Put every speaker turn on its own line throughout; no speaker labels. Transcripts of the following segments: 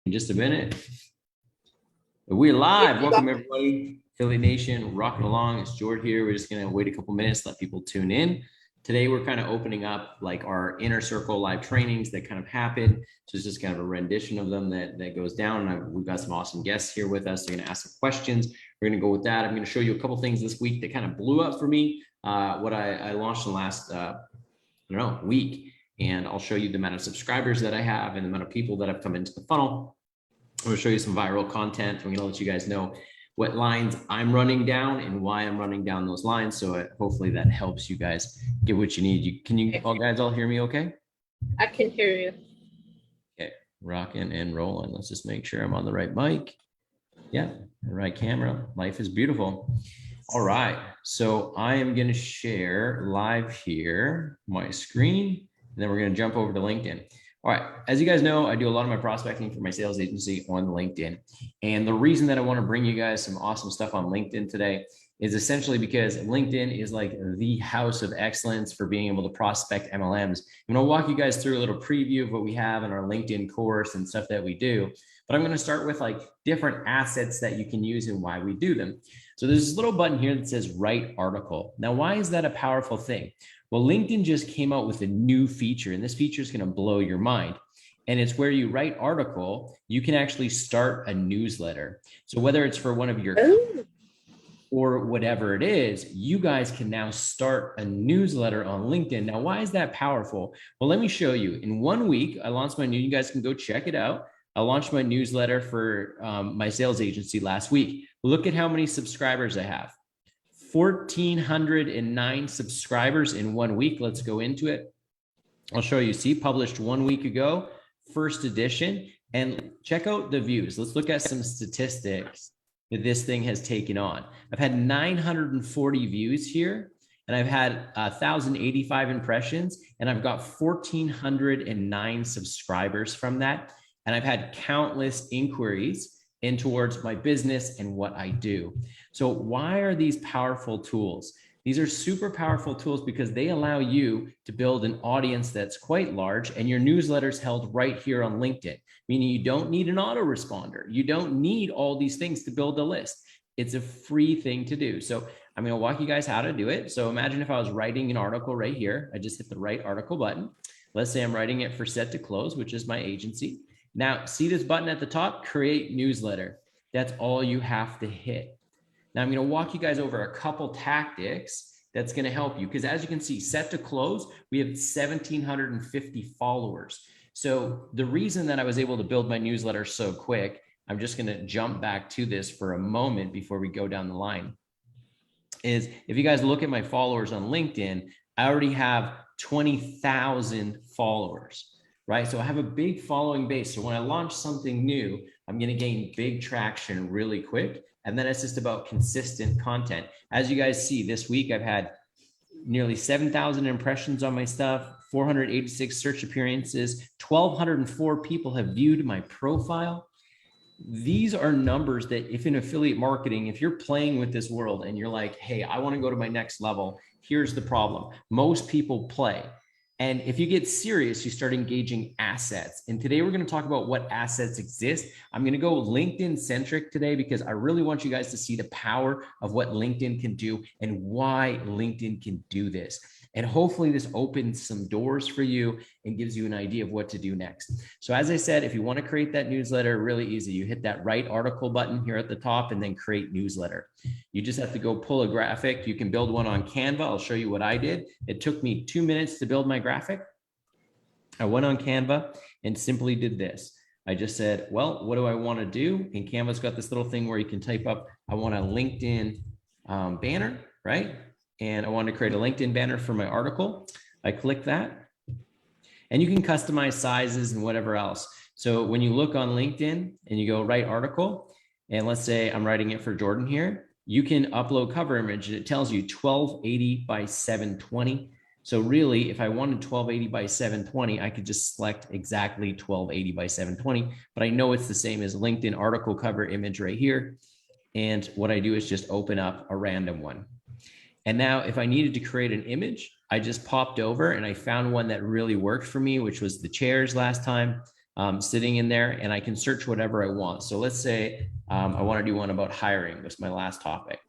In just a minute. We're live. Welcome everybody. Philly Nation, rocking along. It's George here. We're just gonna wait a couple minutes, let people tune in. Today we're kind of opening up like our inner circle live trainings that kind of happen. So it's just kind of a rendition of them that goes down. And we've got some awesome guests here with us. They're gonna ask some questions. We're gonna go with that. I'm gonna show you a couple things this week that kind of blew up for me. What I launched in the last week. And I'll show you the amount of subscribers that I have and the amount of people that have come into the funnel. I'm going to show you some viral content. I'm going to let you guys know what lines I'm running down and why I'm running down those lines. So hopefully that helps you guys get what you need. Can you guys all hear me okay?
I can hear you.
Okay, rocking and rolling. Let's just make sure I'm on the right mic. Yeah, the right camera. Life is beautiful. All right, so I am going to share live here my screen, and then we're going to jump over to LinkedIn. All right, as you guys know, I do a lot of my prospecting for my sales agency on LinkedIn. And the reason that I want to bring you guys some awesome stuff on LinkedIn today is essentially because LinkedIn is like the house of excellence for being able to prospect MLMs. I'm going to walk you guys through a little preview of what we have in our LinkedIn course and stuff that we do. But I'm going to start with like different assets that you can use and why we do them. So there's this little button here that says write article. Now, why is that a powerful thing? Well, LinkedIn just came out with a new feature, and this feature is going to blow your mind. And it's where you write article, you can actually start a newsletter. So whether it's for one of your or whatever it is, you guys can now start a newsletter on LinkedIn. Now, why is that powerful? Well, let me show you. In 1 week, I launched my new, you guys can go check it out. I launched my newsletter for my sales agency last week. Look at how many subscribers I have. 1,409 subscribers in 1 week. Let's go into it. I'll show you. See, published 1 week ago, first edition, and check out the views. Let's look at some statistics that this thing has taken on. I've had 940 views here, and I've had 1,085 impressions, and I've got 1,409 subscribers from that. And I've had countless inquiries in towards my business and what I do. So why are these powerful tools? These are super powerful tools because they allow you to build an audience that's quite large, and your newsletter's held right here on LinkedIn, meaning you don't need an autoresponder. You don't need all these things to build a list. It's a free thing to do. So I'm going to walk you guys how to do it. So imagine if I was writing an article right here. I just hit the right article button. Let's say I'm writing it for Set to Close, which is my agency. Now, see this button at the top, create newsletter. That's all you have to hit. Now, I'm going to walk you guys over a couple tactics that's going to help you, because as you can see, Set to Close, we have 1,750 followers. So the reason that I was able to build my newsletter so quick, I'm just going to jump back to this for a moment before we go down the line, is if you guys look at my followers on LinkedIn, I already have 20,000 followers. Right? So I have a big following base. So when I launch something new, I'm going to gain big traction really quick. And then it's just about consistent content. As you guys see, this week, I've had nearly 7,000 impressions on my stuff, 486 search appearances, 1,204 people have viewed my profile. These are numbers that if in affiliate marketing, if you're playing with this world and you're like, hey, I want to go to my next level, here's the problem. Most people play. And if you get serious, you start engaging assets. And today we're going to talk about what assets exist. I'm going to go LinkedIn centric today because I really want you guys to see the power of what LinkedIn can do and why LinkedIn can do this. And hopefully this opens some doors for you and gives you an idea of what to do next. So as I said, if you want to create that newsletter, really easy. You hit that right article button here at the top and then create newsletter. You just have to go pull a graphic. You can build one on Canva. I'll show you what I did. It took me 2 minutes to build my graphic. I went on Canva and simply did this. I just said, well, what do I want to do? And Canva's got this little thing where you can type up, I want a LinkedIn banner, right? And I want to create a LinkedIn banner for my article. I click that. And you can customize sizes and whatever else. So when you look on LinkedIn and you go write article, and let's say I'm writing it for Jordan here, you can upload cover image and it tells you 1280 by 720. So really, if I wanted 1280 by 720, I could just select exactly 1280 by 720, but I know it's the same as LinkedIn article cover image right here. And what I do is just open up a random one. And now if I needed to create an image, I just popped over and I found one that really worked for me, which was the chairs last time. sitting in there, and I can search whatever I want. So let's say I want to do one about hiring. That's my last topic.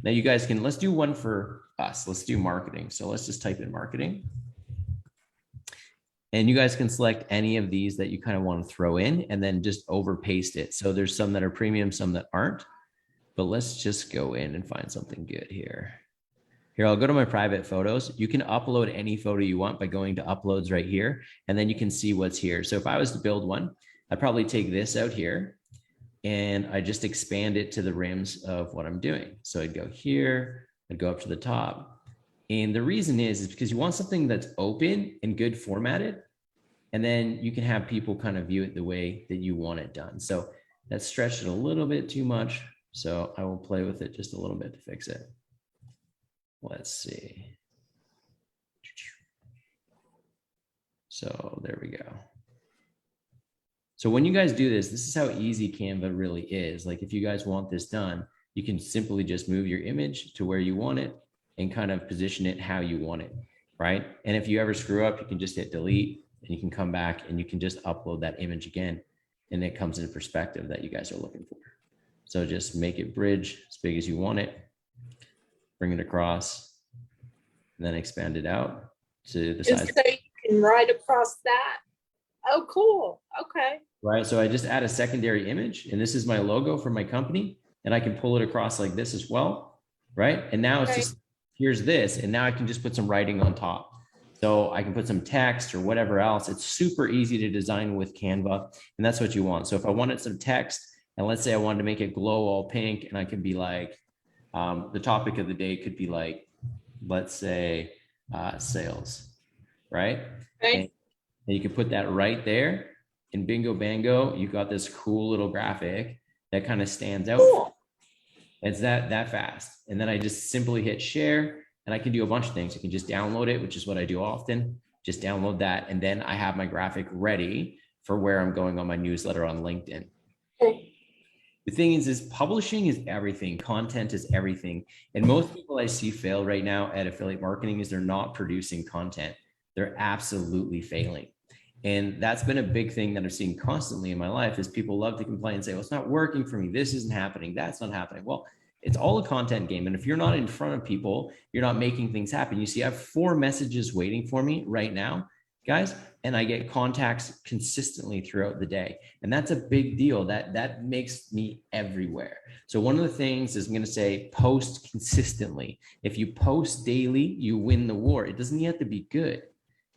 Now you guys can, let's do one for us. Let's do marketing. So let's just type in marketing. And you guys can select any of these that you kind of want to throw in and then just over paste it. So there's some that are premium, some that aren't, but let's just go in and find something good here. Here, I'll go to my private photos. You can upload any photo you want by going to uploads right here, and then you can see what's here. So if I was to build one, I'd probably take this out here and I just expand it to the rims of what I'm doing. So I'd go here, I'd go up to the top. And the reason is because you want something that's open and good formatted, and then you can have people kind of view it the way that you want it done. So that's stretched it a little bit too much. So I will play with it just a little bit to fix it. Let's see. So there we go. So when you guys do this, this is how easy Canva really is. Like if you guys want this done, you can simply just move your image to where you want it and kind of position it how you want it, right? And if you ever screw up, you can just hit delete and you can come back and you can just upload that image again, and it comes in perspective that you guys are looking for. So just make it bridge as big as you want it, bring it across, and then expand it out to the size.
So you can write across that. Oh, cool. Okay.
Right, so I just add a secondary image, and this is my logo for my company, and I can pull it across like this as well, right? And now it's just, here's this, and now I can just put some writing on top. So I can put some text or whatever else. It's super easy to design with Canva, and that's what you want. So if I wanted some text, and let's say I wanted to make it glow all pink, and I could be like, the topic of the day could be like, let's say sales, right?
Right.
And you can put that right there, and bingo bango, you got this cool little graphic that kind of stands out. Cool. It's that fast. And then I just simply hit share, and I can do a bunch of things. I can just download it, which is what I do often. Just download that, and then I have my graphic ready for where I'm going on my newsletter on LinkedIn.
Okay.
The thing is publishing is everything. Content is everything. And most people I see fail right now at affiliate marketing is they're not producing content. They're absolutely failing. And that's been a big thing that I've seen constantly in my life is people love to complain and say, well, it's not working for me. This isn't happening. That's not happening. Well, it's all a content game. And if you're not in front of people, you're not making things happen. You see, I have 4 messages waiting for me right now, guys, and I get contacts consistently throughout the day. And that's a big deal. That makes me everywhere. So one of the things is I'm going to say post consistently. If you post daily, you win the war. It doesn't have to be good.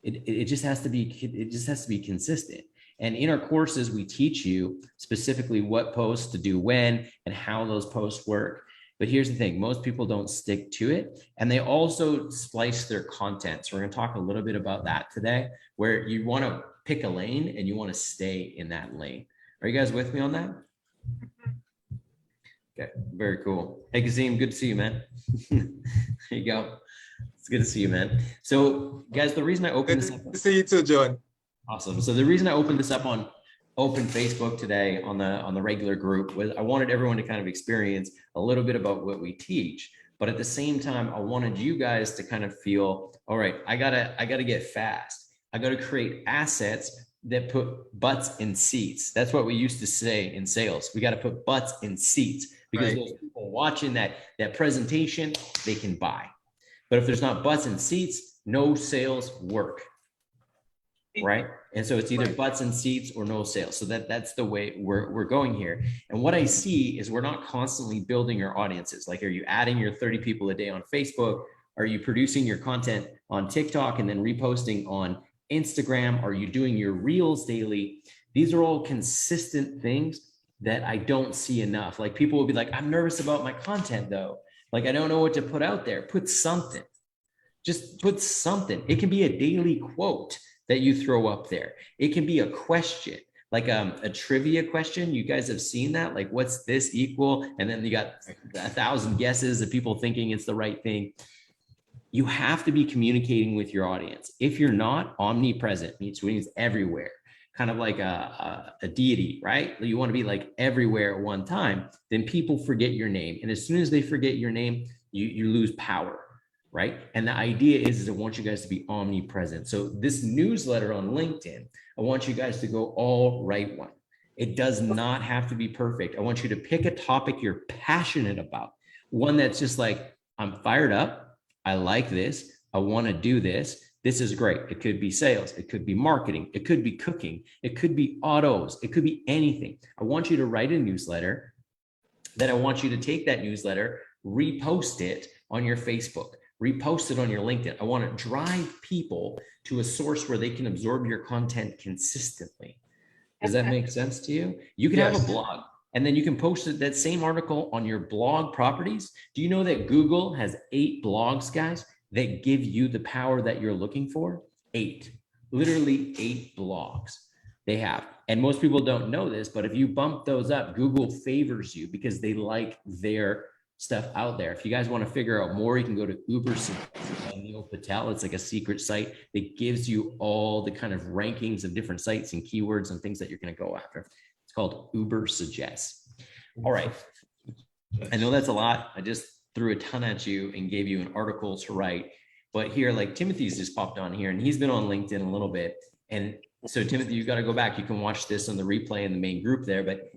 It just has to be consistent. And in our courses, we teach you specifically what posts to do when and how those posts work. But here's the thing, most people don't stick to it, and they also splice their content. So we're going to talk a little bit about that today, where you want to pick a lane and you want to stay in that lane. Are you guys with me on that? Okay, very cool. Hey, Kazim, good to see you, man. There you go. It's good to see you, man. So guys, the reason I opened this up.
Good to see you too, John.
Awesome. So the reason I opened this up on open Facebook today on the regular group was I wanted everyone to kind of experience a little bit about what we teach, but at the same time, I wanted you guys to kind of feel, all right, I gotta get fast. I gotta create assets that put butts in seats. That's what we used to say in sales. We got to put butts in seats because those people watching that presentation, they can buy. But if there's not butts in seats, no sales work, right? And so it's either butts in seats or no sales. So that's the way we're going here. And what I see is we're not constantly building your audiences. Like, are you adding your 30 people a day on Facebook? Are you producing your content on TikTok and then reposting on Instagram? Are you doing your reels daily? These are all consistent things that I don't see enough. Like, people will be like, I'm nervous about my content though. Like, I don't know what to put out there. Put something. Just put something. It can be a daily quote that you throw up there. It can be a question, like a trivia question. You guys have seen that? Like, what's this equal? And then you got 1,000 guesses of people thinking it's the right thing. You have to be communicating with your audience. If you're not omnipresent, which means everywhere, kind of like a deity, right? You want to be like everywhere at one time, then people forget your name. And as soon as they forget your name, you lose power. right? And the idea is I want you guys to be omnipresent. So this newsletter on LinkedIn, I want you guys to go all right one. It does not have to be perfect. I want you to pick a topic you're passionate about, one that's just like, I'm fired up. I like this. I want to do this. This is great. It could be sales. It could be marketing. It could be cooking. It could be autos. It could be anything. I want you to write a newsletter. Then I want you to take that newsletter, repost it on your Facebook, repost it on your LinkedIn. I want to drive people to a source where they can absorb your content consistently. Does that make sense to you? You can have a blog, and then you can post that same article on your blog properties. Do you know that Google has 8 blogs, guys, that give you the power that you're looking for? 8, literally 8 blogs they have. And most people don't know this, but if you bump those up, Google favors you because they like their stuff out there. If you guys want to figure out more, you can go to Uber by Neil Patel. It's like a secret site that gives you all the kind of rankings of different sites and keywords and things that you're going to go after. It's called Uber Suggests. All right. I know that's a lot. I just threw a ton at you and gave you an article to write. But here, like Timothy's just popped on here and he's been on LinkedIn a little bit. And so Timothy, you got to go back. You can watch this on the replay in the main group there, but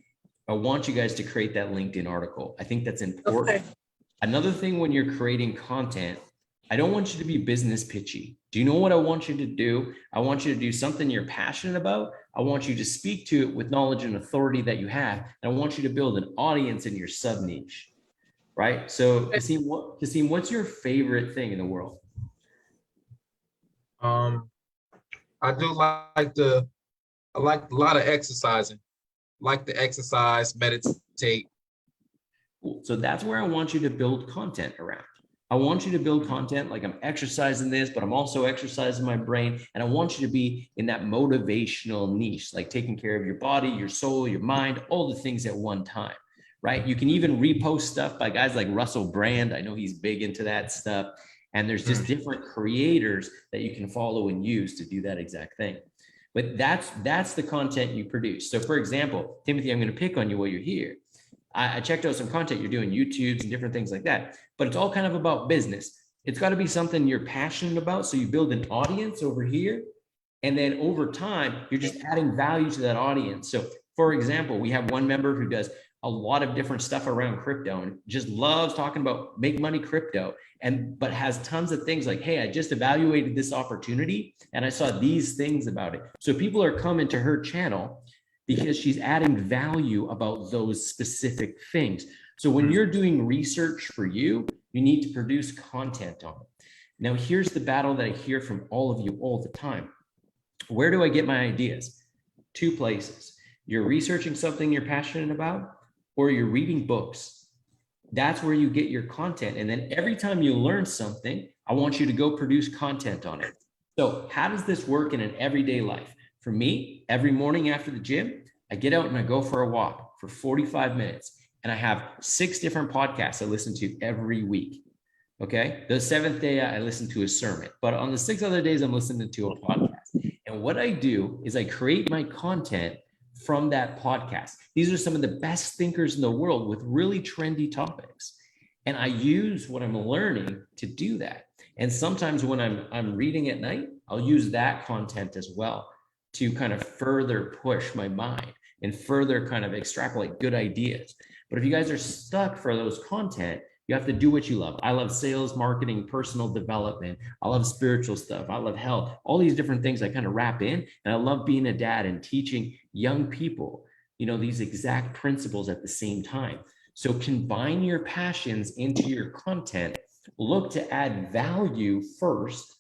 I want you guys to create that LinkedIn article. I think that's important. Okay. Another thing when you're creating content, I don't want you to be business pitchy. Do you know what I want you to do? I want you to do something you're passionate about. I want you to speak to it with knowledge and authority that you have. And I want you to build an audience in your sub niche, right? So Kasim, what's your favorite thing in the world?
I like a lot of exercising. Like to exercise, meditate.
So that's where I want you to build content around. I want you to build content like I'm exercising this, but I'm also exercising my brain. And I want you to be in that motivational niche, like taking care of your body, your soul, your mind, all the things at one time, right? You can even repost stuff by guys like Russell Brand. I know he's big into that stuff. And there's just different creators that you can follow and use to do that exact thing. But that's the content you produce. So for example, Timothy, I'm going to pick on you while you're here. I checked out some content you're doing, YouTubes and different things like that, but it's all kind of about business. It's got to be something you're passionate about. So you build an audience over here. And then over time, you're just adding value to that audience. So for example, we have one member who does a lot of different stuff around crypto and just loves talking about make money crypto, but has tons of things like, hey, I just evaluated this opportunity and I saw these things about it. So people are coming to her channel because she's adding value about those specific things. So when you're doing research for you, you need to produce content on it. Now, here's the battle that I hear from all of you all the time. Where do I get my ideas? 2 places. You're researching something you're passionate about, or you're reading books. That's where you get your content. And then every time you learn something, I want you to go produce content on it. So how does this work in an everyday life? For me, every morning after the gym, I get out and I go for a walk for 45 minutes. And I have 6 different podcasts I listen to every week. Okay. The 7th day, I listen to a sermon. But on the 6 other days, I'm listening to a podcast. And what I do is I create my content from that podcast. These are some of the best thinkers in the world with really trendy topics. And I use what I'm learning to do that. And sometimes when I'm reading at night, I'll use that content as well to kind of further push my mind and further kind of extrapolate good ideas. But if you guys are stuck for those content, you have to do what you love. I love sales, marketing, personal development. I love spiritual stuff. I love health, all these different things I kind of wrap in. And I love being a dad and teaching young people, these exact principles at the same time. So combine your passions into your content, look to add value first,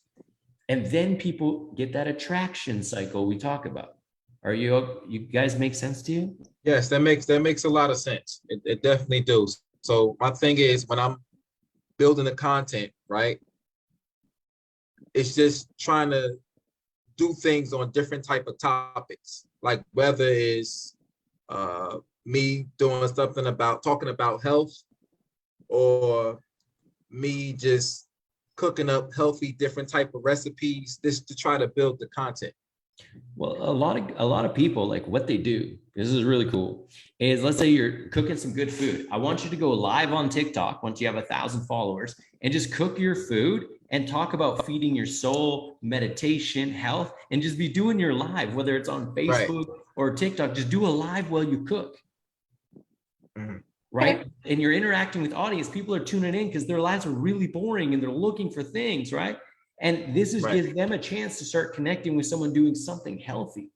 and then people get that attraction cycle we talk about. You guys make sense to you?
Yes, that makes a lot of sense. It definitely does. So my thing is when I'm building the content, right, it's just trying to do things on different type of topics, like whether it's me doing something about talking about health or me just cooking up healthy, different type of recipes, just to try to build the content.
Well, a lot of people, like what they do, this is really cool, is let's say you're cooking some good food. I want you to go live on TikTok once you have 1,000 followers and just cook your food and talk about feeding your soul, meditation, health, and just be doing your live, whether it's on
Right.
Facebook or TikTok. Just do a live while you cook.
Mhm.
Right. And you're interacting with audience. People are tuning in because their lives are really boring and they're looking for things, right? And this is
Right.
gives them a chance to start connecting with someone doing something healthy.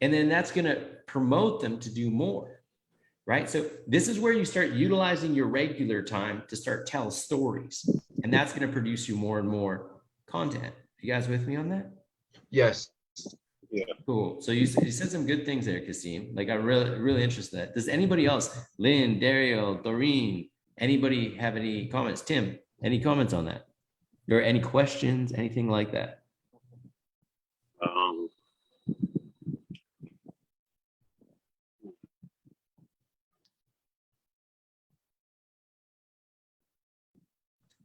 And then that's going to promote them to do more. Right. So this is where you start utilizing your regular time to start tell stories. And that's going to produce you more and more content. You guys with me on that?
Yes. Yeah.
Cool. So you said some good things there, Kasim. Like I'm really interested in that. Does anybody else, Lynn, Dario, Doreen, anybody have any comments? Tim, any comments on that? Or any questions, anything like that?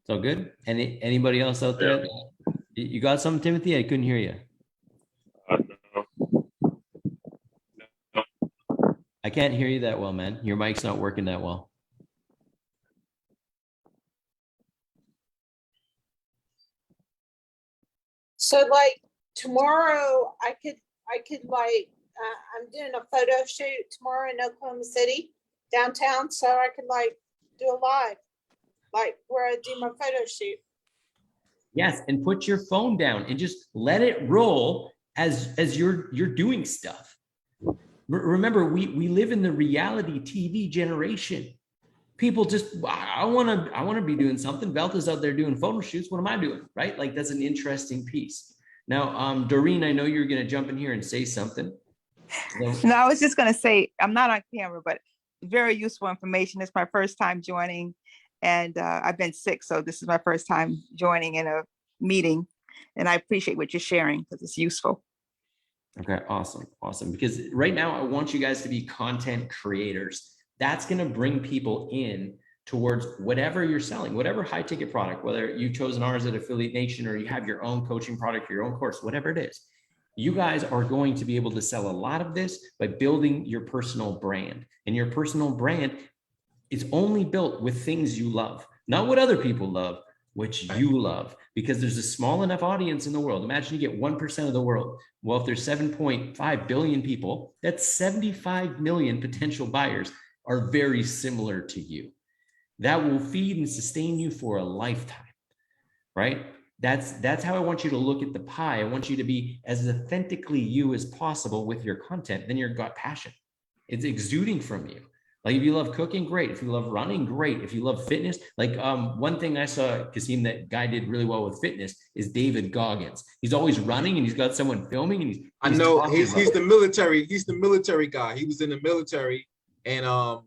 It's all good. Anybody else out there?
Yeah.
You got something, Timothy? I couldn't hear you. I can't hear you that well, man. Your mic's not working that well.
So like tomorrow I could like, I'm doing a photo shoot tomorrow in Oklahoma City downtown. So I could like do a live, like where I do my photo shoot.
Yes, and put your phone down and just let it roll as you're doing stuff. Remember, we live in the reality TV generation. People just, I want to be doing something. Velta's out there doing photo shoots. What am I doing? Right? Like that's an interesting piece. Now, Doreen, I know you're going to jump in here and say something.
No, I was just going to say, I'm not on camera, but very useful information. It's my first time joining, and I've been sick, so this is my first time joining in a meeting, and I appreciate what you're sharing because it's useful.
Okay, awesome. Because right now I want you guys to be content creators. That's going to bring people in towards whatever you're selling, whatever high ticket product, whether you've chosen ours at Affiliate Nation or you have your own coaching product, your own course, whatever it is. You guys are going to be able to sell a lot of this by building your personal brand. And your personal brand is only built with things you love, not what other people love, which you love, because there's a small enough audience in the world. Imagine you get 1% of the world. Well, if there's 7.5 billion people, that's 75 million potential buyers are very similar to you. That will feed and sustain you for a lifetime, right? That's how I want you to look at the pie. I want you to be as authentically you as possible with your content. Then you've got passion. It's exuding from you. Like if you love cooking, great. If you love running, great. If you love fitness, like one thing I saw, Kasim, that guy did really well with fitness is David Goggins. He's always running and he's got someone filming and he's
I know he's the military. He's the military guy. He was in the military, and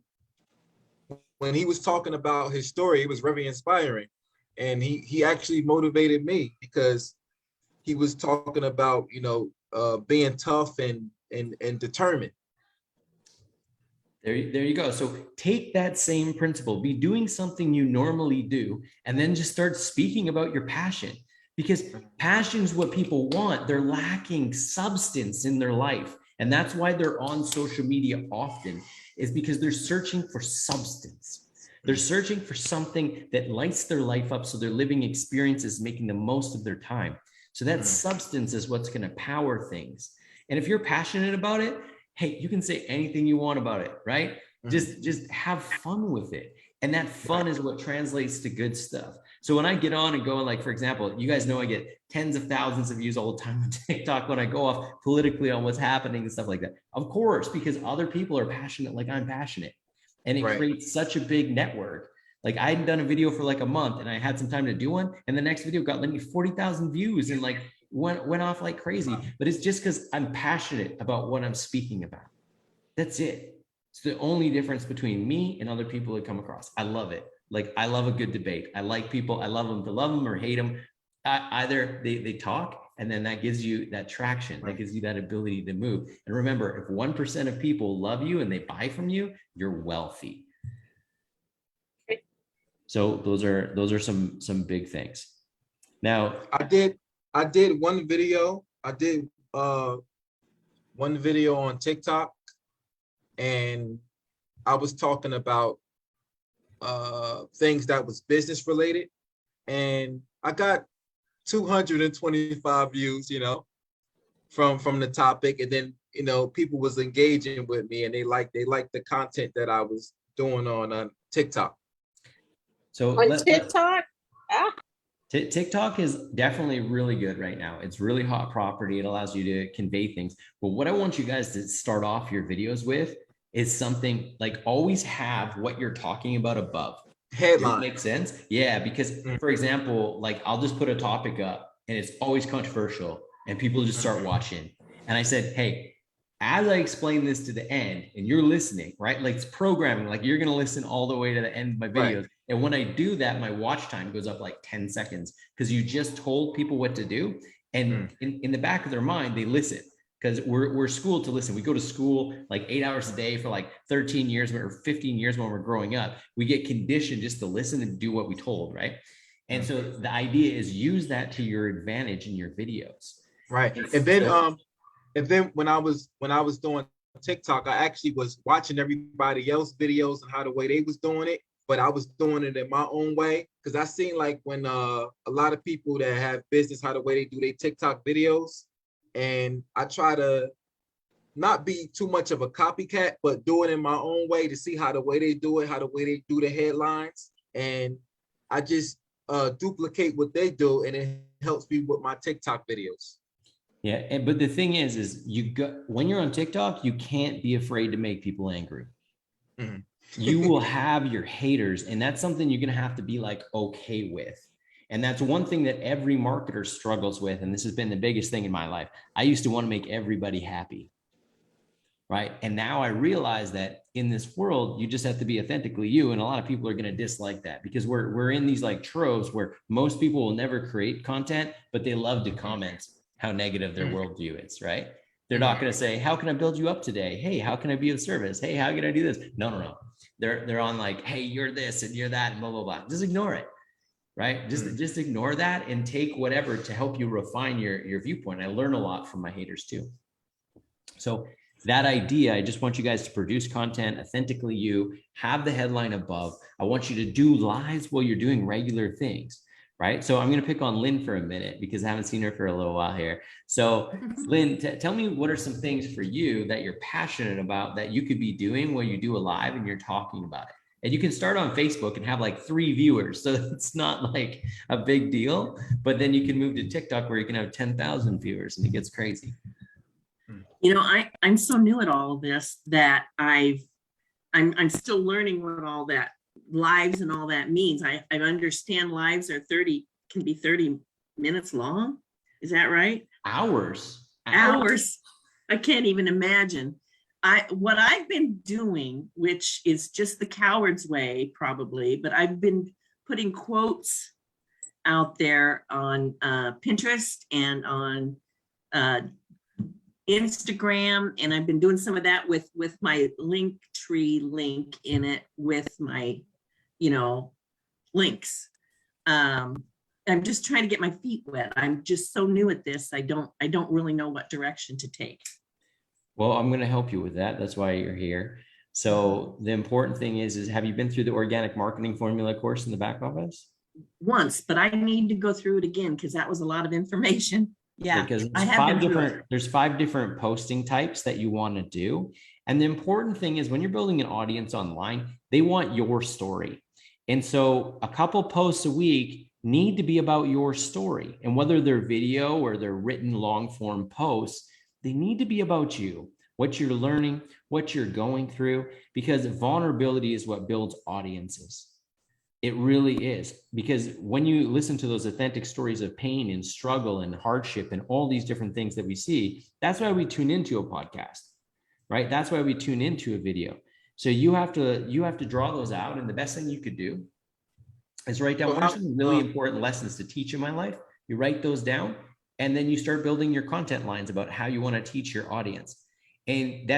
when he was talking about his story, it was very inspiring, and he actually motivated me because he was talking about being tough and determined.
There you go. So take that same principle, be doing something you normally do, and then just start speaking about your passion, because passion is what people want. They're lacking substance in their life. And that's why they're on social media often, is because they're searching for substance. They're searching for something that lights their life up. So they're living experiences, making the most of their time. So that substance is what's going to power things. And if you're passionate about it, hey, you can say anything you want about it, right? Just have fun with it. And that fun is what translates to good stuff. So when I get on and go, like, for example, you guys know I get tens of thousands of views all the time on TikTok when I go off politically on what's happening and stuff like that. Of course, because other people are passionate like I'm passionate. And it creates such a big network. Like I had done a video for like a month and I had some time to do one. And the next video got like 40,000 views and like went off like crazy. But it's just because I'm passionate about what I'm speaking about. That's it. It's the only difference between me and other people that come across. I love it. Like I love a good debate. I like people. I love them to love them or hate them. Either they talk and then that gives you that traction. That gives you that ability to move. And remember, if 1% of people love you and they buy from you, you're wealthy. So those are some big things. Now
I did one video. I did one video on TikTok, and I was talking about things that was business related, and I got 225 views, from the topic. And then, people was engaging with me, and they liked the content that I was doing on TikTok.
So
On TikTok? Ah,
TikTok is definitely really good right now. It's really hot property. It allows you to convey things. But what I want you guys to start off your videos with is something like always have what you're talking about above.
Headline.
Makes sense? Yeah, because for example, like I'll just put a topic up and it's always controversial and people just start watching. And I said, hey, as I explain this to the end and you're listening, right? Like it's programming, like you're going to listen all the way to the end of my videos. Right. And when I do that, my watch time goes up like 10 seconds because you just told people what to do. And in the back of their mind, they listen because we're schooled to listen. We go to school like 8 hours a day for like 13 years or 15 years when we're growing up. We get conditioned just to listen and do what we told, right? And so the idea is use that to your advantage in your videos. Right.
And then when I was doing TikTok, I actually was watching everybody else videos and how the way they was doing it, but I was doing it in my own way. Cause I seen like when a lot of people that have business, how the way they do their TikTok videos. And I try to not be too much of a copycat, but do it in my own way to see how the way they do it, how the way they do the headlines. And I just duplicate what they do, and it helps me with my TikTok videos.
Yeah, but the thing is when you're on TikTok, you can't be afraid to make people angry. You will have your haters, and that's something you're going to have to be like okay with. And that's one thing that every marketer struggles with. And this has been the biggest thing in my life. I used to want to make everybody happy, right? And now I realize that in this world, you just have to be authentically you. And a lot of people are going to dislike that because we're in these like troves where most people will never create content, but they love to comment how negative their worldview is, right? They're not going to say, how can I build you up today? Hey, how can I be of service? Hey, how can I do this? No. They're on like, hey, you're this and you're that and blah, blah, blah. Just ignore it, right? Just ignore that and take whatever to help you refine your viewpoint. I learn a lot from my haters too. So that idea, I just want you guys to produce content authentically you, have the headline above. I want you to do lives while you're doing regular things. Right. So I'm going to pick on Lynn for a minute because I haven't seen her for a little while here. So Lynn, tell me what are some things for you that you're passionate about that you could be doing while you do a live and you're talking about it. And you can start on Facebook and have like 3 viewers. So it's not like a big deal, but then you can move to TikTok where you can have 10,000 viewers and it gets crazy.
I'm so new at all of this that I'm still learning what all that lives and all that means. I understand lives are can be 30 minutes long. Is that right?
Hours.
I can't even imagine. What I've been doing, which is just the coward's way probably, but I've been putting quotes out there on Pinterest and on Instagram, and I've been doing some of that with my Linktree link in it with my links. I'm just trying to get my feet wet. I'm just so new at this. I don't really know what direction to take.
Well, I'm going to help you with that. That's why you're here. So the important thing is have you been through the organic marketing formula course in the back office?
Once, but I need to go through it again because that was a lot of information. Yeah,
because there's 5 different posting types that you want to do. And the important thing is when you're building an audience online, they want your story. And so a couple posts a week need to be about your story. And whether they're video or they're written long form posts, they need to be about you, what you're learning, what you're going through, because vulnerability is what builds audiences. It really is, because when you listen to those authentic stories of pain and struggle and hardship and all these different things that we see, that's why we tune into a podcast, right? That's why we tune into a video. So you have to draw those out. And the best thing you could do is write down what are some really important lessons to teach in my life. You write those down, and then you start building your content lines about how you want to teach your audience. And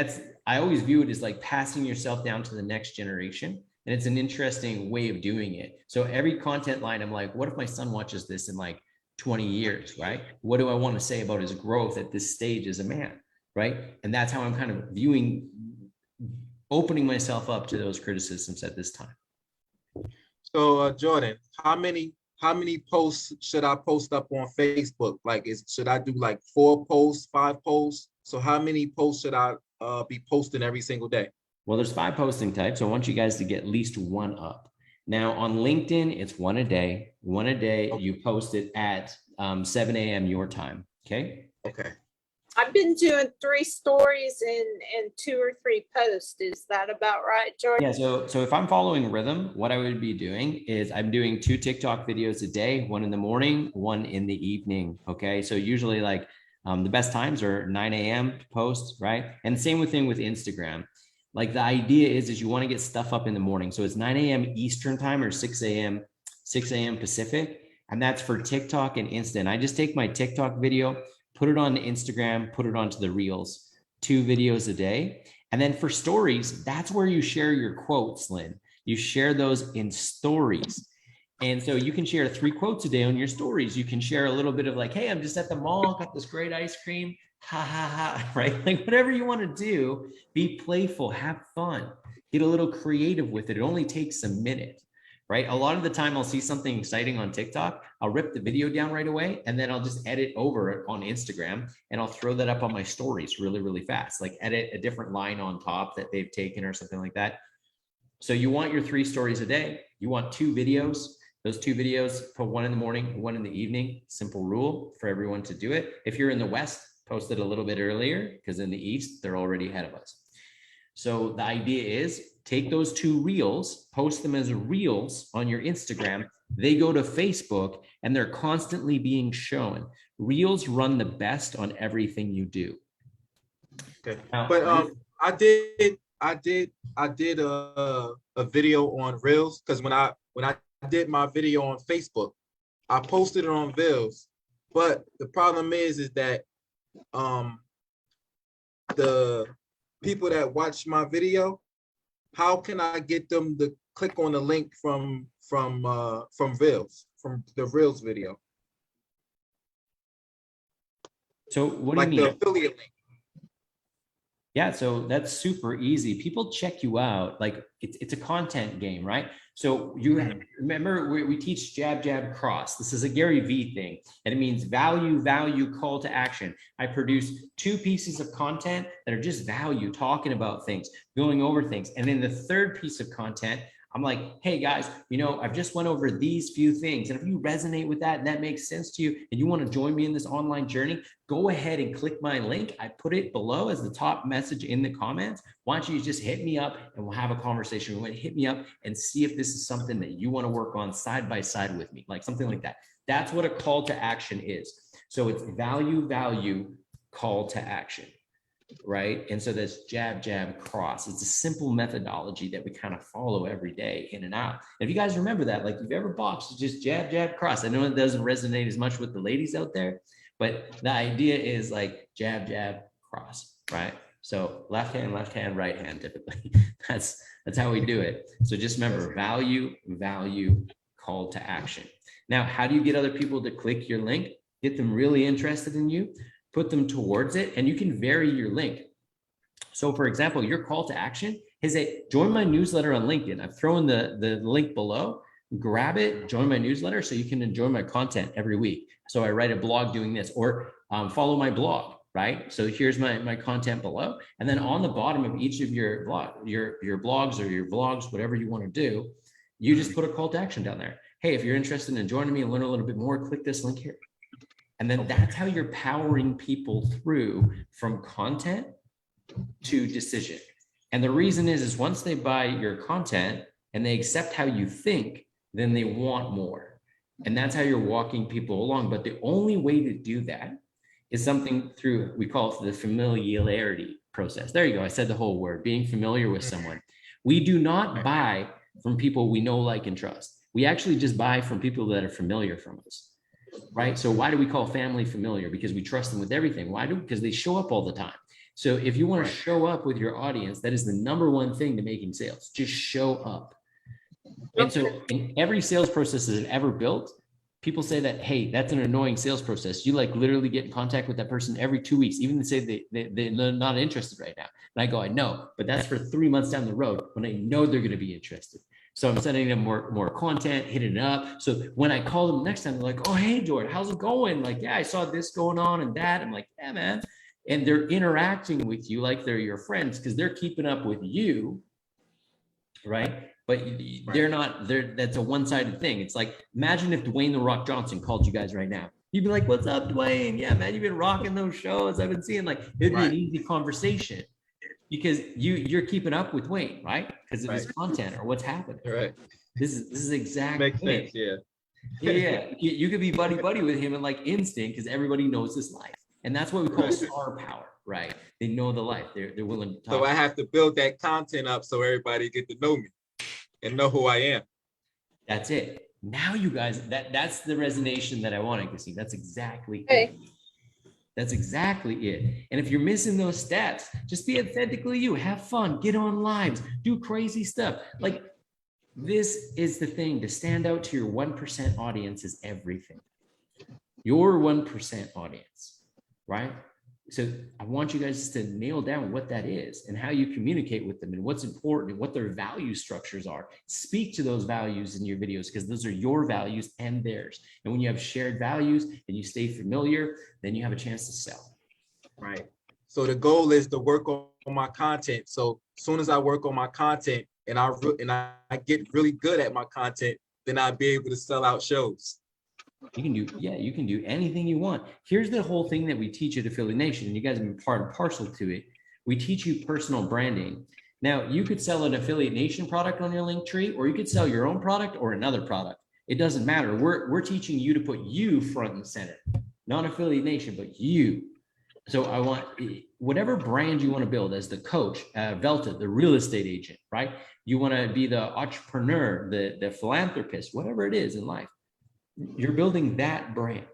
I always view it as like passing yourself down to the next generation. And it's an interesting way of doing it. So every content line, I'm like, what if my son watches this in like 20 years, right? What do I want to say about his growth at this stage as a man? right? And that's how I'm kind of viewing, opening myself up to those criticisms at this time.
So Jordan, how many posts should I post up on Facebook? Like, should I do like 4 posts, 5 posts? So how many posts should I be posting every single day?
Well, there's 5 posting types. So I want you guys to get at least 1 up. Now on LinkedIn, it's 1 a day. 1 a day,
Okay.
you post it at 7 a.m. your time. Okay.
Okay.
I've been doing 3 stories and 2 or 3 posts. Is that about right, Jordan?
Yeah. So if I'm following rhythm, what I would be doing is I'm doing 2 TikTok videos a day, 1 in the morning, 1 in the evening. Okay. So usually like the best times are 9 a.m. to post, right? And same thing with Instagram. Like the idea is you want to get stuff up in the morning. So it's 9 a.m. Eastern time or 6 a.m. Pacific. And that's for TikTok and Insta. And I just take my TikTok video, put it on Instagram, put it onto the Reels, 2 videos a day. And then for stories, that's where you share your quotes, Lynn. You share those in stories. And so you can share 3 quotes a day on your stories. You can share a little bit of like, hey, I'm just at the mall, got this great ice cream. Ha ha ha, right? Like whatever you want to do, be playful, have fun, get a little creative with it. It only takes a minute, right? A lot of the time I'll see something exciting on TikTok. I'll rip the video down right away. And then I'll just edit over it on Instagram and I'll throw that up on my stories really, really fast. Like edit a different line on top that they've taken or something like that. So you want your 3 stories a day. You want 2 videos. Those 2 videos, put 1 in the morning, 1 in the evening. Simple rule for everyone to do it. If you're in the West, post it a little bit earlier because in the East, they're already ahead of us. So the idea is take those 2 reels, post them as reels on your Instagram. They go to Facebook and they're constantly being shown. Reels run the best on everything you do.
Okay.
Now,
But I did a video on Reels because when I did my video on Facebook, I posted it on Reels. But the problem is that the people that watch my video, how can I get them to click on the link from Reels, from the Reels video?
so what do
Like
you mean?
the affiliate link.
Yeah, so that's super easy. People check you out. Like it's a content game, right? So you remember we teach jab, jab, cross. This is a Gary Vee thing, and it means value, value, call to action. I produce 2 pieces of content that are just value, talking about things, going over things. And then the 3rd piece of content, I'm like, hey guys, I've just went over these few things. And if you resonate with that and that makes sense to you and you want to join me in this online journey, go ahead and click my link. I put it below as the top message in the comments. Why don't you just hit me up and we'll have a conversation. Hit me up and see if this is something that you want to work on side by side with me, like something like that. That's what a call to action is. So it's value, value, call to action. Right. And so that's jab, jab, cross. It's a simple methodology that we kind of follow every day in and out. And if you guys remember that, like if you've ever boxed, it's just jab, jab, cross. I know it doesn't resonate as much with the ladies out there, but the idea is like jab, jab, cross, right? So left hand, right hand, typically. That's how we do it. So just remember value, value, call to action. Now, how do you get other people to click your link? Get them really interested in you. Put them towards it, and you can vary your link. So for example, your call to action is join my newsletter on LinkedIn. I've thrown the link below, grab it, join my newsletter so you can enjoy my content every week. So I write a blog doing this, or follow my blog, right? So here's my content below. And then on the bottom of each of your blogs or your vlogs, whatever you want to do, you just put a call to action down there. Hey, if you're interested in joining me and learn a little bit more, click this link here. And then that's how you're powering people through from content to decision. And the reason is once they buy your content and they accept how you think, then they want more. And that's how you're walking people along. But the only way to do that is something through, we call it the familiarity process. There you go. I said the whole word, being familiar with someone. We do not buy from people we know, like, and trust. We actually just buy from people that are familiar from us. Right? So why do we call family familiar? Because we trust them with everything. Why do? Because they show up all the time. So if you want to show up with your audience, that is the #1 thing to making sales. Just show up. And so in every sales process that I've ever built, people say that, hey, that's an annoying sales process. You like literally get in contact with that person every 2 weeks, even to say they're not interested right now. And I go, I know, but that's for 3 months down the road when I know they're going to be interested. So I'm sending them more content, hitting it up. So when I call them next time, they're like, oh, hey, Jordan, how's it going? Like, yeah, I saw this going on and that. I'm like, yeah, man. And they're interacting with you like they're your friends because they're keeping up with you, right? But they're not, that's a one-sided thing. It's like, imagine if Dwayne The Rock Johnson called you guys right now. You'd be like, what's up, Dwayne? Yeah, man, you've been rocking those shows. I've been seeing, like, it'd be an easy conversation because you're keeping up with Wayne, right? Because of his content or what's happening.
Right.
This is exactly.
Makes sense, yeah.
Yeah. You could be buddy with him in like instinct because everybody knows this life. And that's what we call star power, right? They know the life. They're willing to talk.
So I have to build that content up so everybody get to know me and know who I am.
That's it. Now you guys, that's the resonation that I wanted to see. That's exactly
Okay.
it. That's exactly it. And if you're missing those steps, just be authentically you. Have fun. Get on lives. Do crazy stuff. Like, this is the thing. To stand out to your 1% audience is everything. Your 1% audience, right? So I want you guys to nail down what that is and how you communicate with them and what's important and what their value structures are. Speak to those values in your videos because those are your values and theirs. And when you have shared values and you stay familiar, then you have a chance to sell.
Right. So the goal is to work on my content. So as soon as I work on my content and I get really good at my content, then I'll be able to sell out shows.
You can do anything you want. Here's the whole thing that we teach at Affiliate Nation, and you guys have been part and parcel to it. We teach you personal branding. Now, you could sell an Affiliate Nation product on your link tree, or you could sell your own product or another product. It doesn't matter. We're teaching you to put you front and center, not Affiliate Nation, but you. So I want whatever brand you want to build as the coach, Velta, the real estate agent, right? You want to be the entrepreneur, the philanthropist, whatever it is in life. You're building that brand.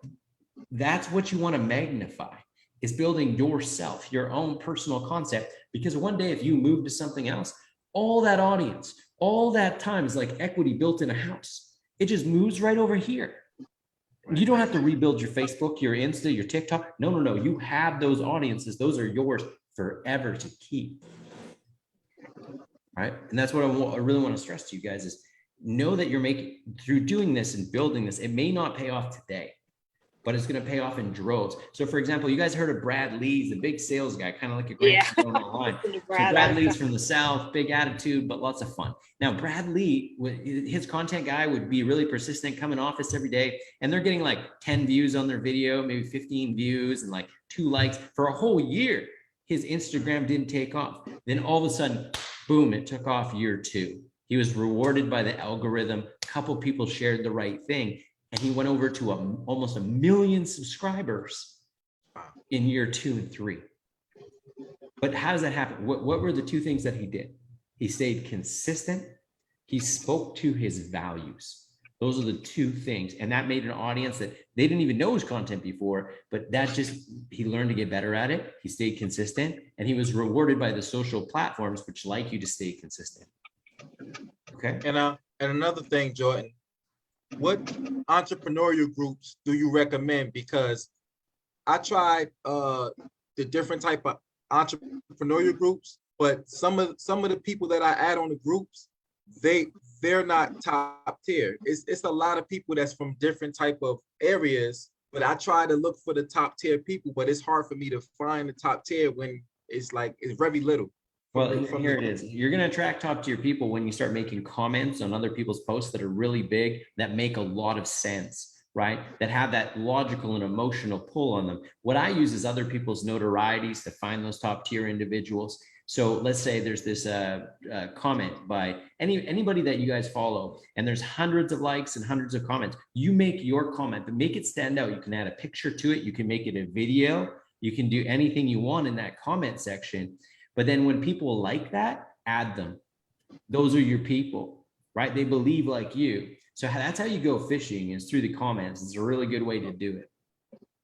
That's what you want to magnify, is building yourself, your own personal concept. Because one day, if you move to something else, all that audience, all that time is like equity built in a house. It just moves right over here. You don't have to rebuild your Facebook, your Insta, your TikTok. No. You have those audiences. Those are yours forever to keep. Right? And that's what I really want to stress to you guys is, know that you're making, through doing this and building this, it may not pay off today, but it's going to pay off in droves. So for example, you guys heard of Brad Lee's, the big sales guy, kind of like a great online. So Brad Lee's from the South, big attitude, but lots of fun. Now, Brad Lee, his content guy would be really persistent, come in office every day, and they're getting like 10 views on their video, maybe 15 views and like 2 likes for a whole year. His Instagram didn't take off. Then all of a sudden, boom, it took off year 2. He was rewarded by the algorithm. A couple people shared the right thing, and he went over to almost 1 million subscribers in year 2 and 3. But how does that happen? What were the 2 things that he did? He stayed consistent. He spoke to his values. Those are the 2 things. And that made an audience that they didn't even know his content before, but that just, he learned to get better at it. He stayed consistent, and he was rewarded by the social platforms, which like you to stay consistent. Okay.
And another thing, Jordan, what entrepreneurial groups do you recommend? Because I tried the different type of entrepreneurial groups, but some of the people that I add on the groups, they're not top tier. It's a lot of people that's from different type of areas, but I try to look for the top tier people, but it's hard for me to find the top tier when it's very little.
Well, here it is. You're going to attract top tier people when you start making comments on other people's posts that are really big, that make a lot of sense, right? That have that logical and emotional pull on them. What I use is other people's notorieties to find those top tier individuals. So let's say there's this comment by anybody that you guys follow, and there's hundreds of likes and hundreds of comments. You make your comment, but make it stand out. You can add a picture to it. You can make it a video. You can do anything you want in that comment section. But then when people like that, add them. Those are your people, right? They believe like you. So that's how you go fishing, is through the comments. It's a really good way to do it.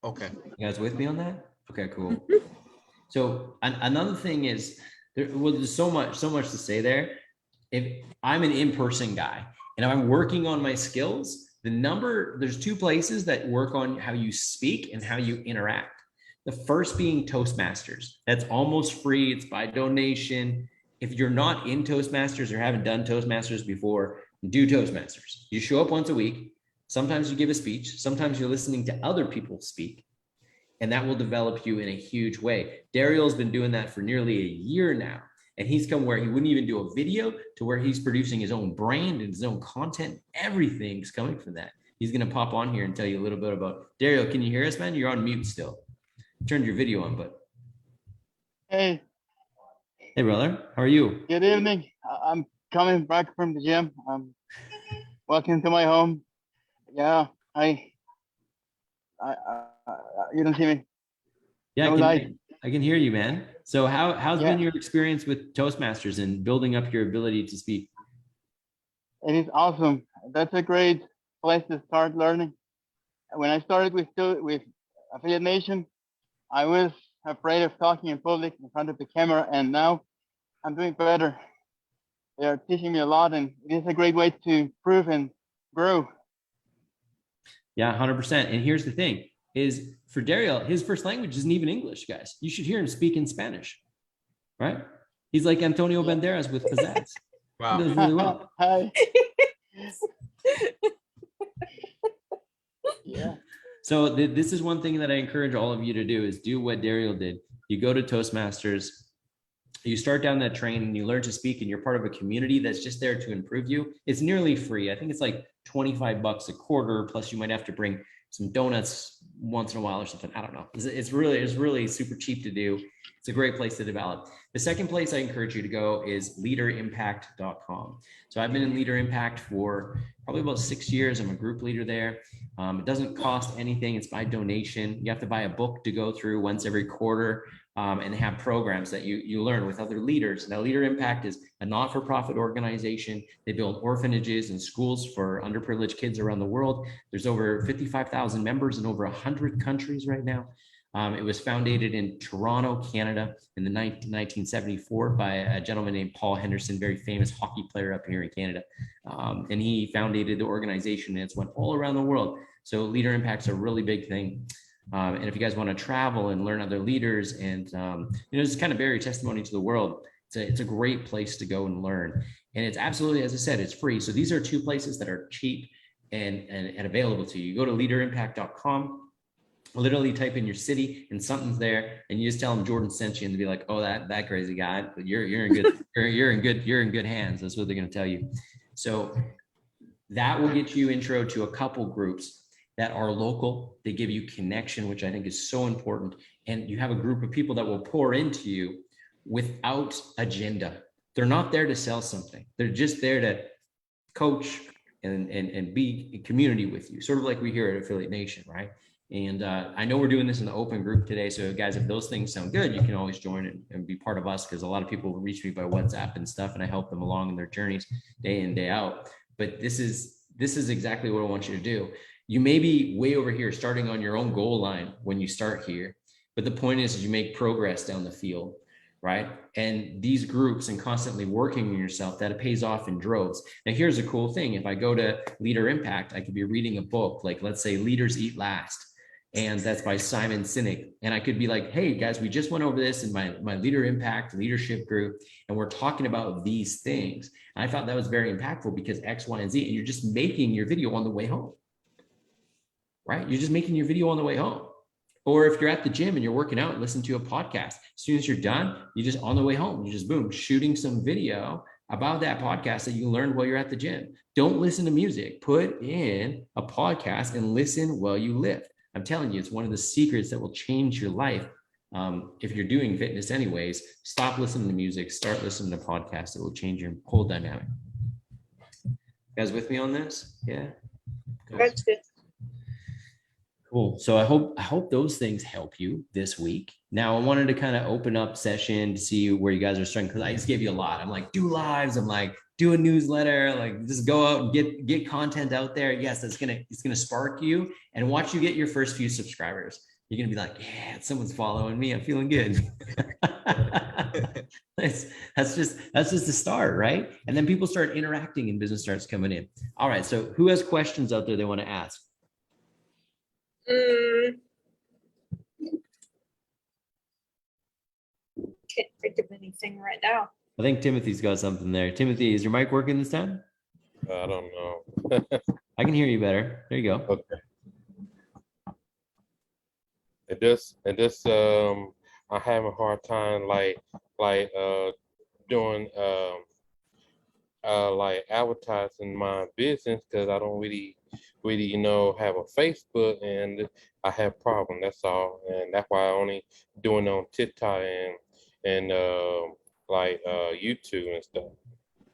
Okay.
You guys with me on that? Okay, cool. So another thing is, there's so much to say there. If I'm an in-person guy and I'm working on my skills, There's two places that work on how you speak and how you interact. The first being Toastmasters. That's almost free. It's by donation. If you're not in Toastmasters or haven't done Toastmasters before, do Toastmasters. You show up once a week. Sometimes you give a speech. Sometimes you're listening to other people speak. And that will develop you in a huge way. Daryl's been doing that for nearly a year now. And he's come where he wouldn't even do a video to where he's producing his own brand and his own content. Everything's coming from that. He's going to pop on here and tell you a little bit about. Daryl, can you hear us, man? You're on mute still. Turned your video on, but.
Hey,
Hey, brother. How are you?
good evening. I'm coming back from the gym. I'm walking to my home. Yeah, you don't see me.
Yeah,
No light.
I can hear you, man. So how's
Yeah.
been your experience with Toastmasters and building up your ability to speak?
It is awesome. That's a great place to start learning. When I started with Affiliate Nation, I was afraid of talking in public in front of the camera, and now I'm doing better. They are teaching me a lot, and it is a great way to improve and grow.
Yeah, 100%. And here's the thing is for Daryl, his first language isn't even English, guys. You should hear him speak in Spanish, right? He's like Antonio Banderas with pizzazz. He
Wow.
does really well.
Hi. Yeah.
So this is one thing that I encourage all of you to do is do what Daryl did. You go to Toastmasters, you start down that train and you learn to speak and you're part of a community that's just there to improve you. It's nearly free. I think it's like 25 bucks a quarter. Plus you might have to bring some donuts once in a while or something. I don't know. It's really super cheap to do. It's a great place to develop. The second place I encourage you to go is leaderimpact.com. So I've been in Leader Impact for probably about 6 years. I'm a group leader there. It doesn't cost anything. It's by donation. You have to buy a book to go through once every quarter. And have programs that you learn with other leaders. Now, Leader Impact is a not-for-profit organization. They build orphanages and schools for underprivileged kids around the world. There's over 55,000 members in over 100 countries right now. It was founded in Toronto, Canada in the 1974 by a gentleman named Paul Henderson, very famous hockey player up here in Canada. And he founded the organization and it's went all around the world. So Leader Impact's a really big thing. And if you guys want to travel and learn other leaders and, just kind of bear your testimony to the world, it's a great place to go and learn. And it's absolutely, as I said, it's free. So these are two places that are cheap and available to you. You go to leaderimpact.com, literally type in your city and something's there and you just tell them Jordan sent you and to be like, oh, that crazy guy, but you're in good, you're in good hands. That's what they're going to tell you. So that will get you intro to a couple groups that are local. They give you connection, which I think is so important. And you have a group of people that will pour into you without agenda. They're not there to sell something. They're just there to coach and be in community with you, sort of like we here at Affiliate Nation, right? And I know we're doing this in the open group today. So guys, if those things sound good, you can always join and be part of us, because a lot of people reach me by WhatsApp and stuff, and I help them along in their journeys day in, day out. But this is exactly what I want you to do. You may be way over here starting on your own goal line when you start here, but the point is you make progress down the field, right? And these groups and constantly working on yourself, that it pays off in droves. Now, here's a cool thing. If I go to Leader Impact, I could be reading a book, like let's say Leaders Eat Last, and that's by Simon Sinek. And I could be like, hey guys, we just went over this in my Leader Impact leadership group, and we're talking about these things. And I thought that was very impactful because X, Y, and Z, and you're just making your video on the way home. Right? You're just making your video on the way home. Or if you're at the gym and you're working out, listen to a podcast. As soon as you're done, you just on the way home, you just boom, shooting some video about that podcast that you learned while you're at the gym. Don't listen to music. Put in a podcast and listen while you lift. I'm telling you, it's one of the secrets that will change your life. If you're doing fitness anyways, stop listening to music, start listening to podcasts. It will change your whole dynamic. You guys with me on this? Yeah. Cool.
That's good.
Cool. So I hope those things help you this week. Now I wanted to kind of open up session to see where you guys are starting, because I just gave you a lot. I'm like, do lives. I'm like, do a newsletter. Like, just go out and get content out there. Yes, it's gonna spark you, and watch you get your first few subscribers. you're gonna be like, yeah, someone's following me. I'm feeling good. that's just the start, right? And then people start interacting and business starts coming in. All right. So who has questions out there they want to ask?
Can't think of anything right now.
I think Timothy's got something there. Timothy, is your mic working this time?
I don't know.
I can hear you better. There you go.
Okay. I have a hard time doing like advertising my business because I don't really have a Facebook, and I have problem. That's all, and that's why I only doing it on TikTok and YouTube and stuff.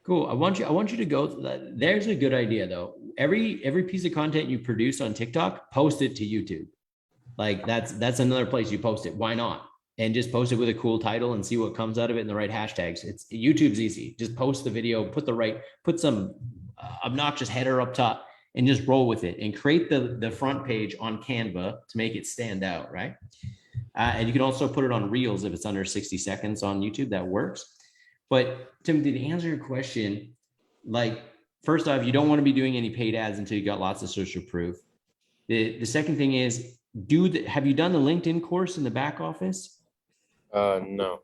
Cool. I want you to go. There's a good idea though. Every piece of content you produce on TikTok, post it to YouTube. Like that's another place you post it. Why not? And just post it with a cool title and see what comes out of it and the right hashtags. YouTube's easy. Just post the video, put some obnoxious header up top and just roll with it and create the front page on Canva to make it stand out, right? And you can also put it on Reels if it's under 60 seconds on YouTube, that works. But Timothy, to answer your question, like, first off, you don't want to be doing any paid ads until you got lots of social proof. The second thing is, have you done the LinkedIn course in the back office?
No.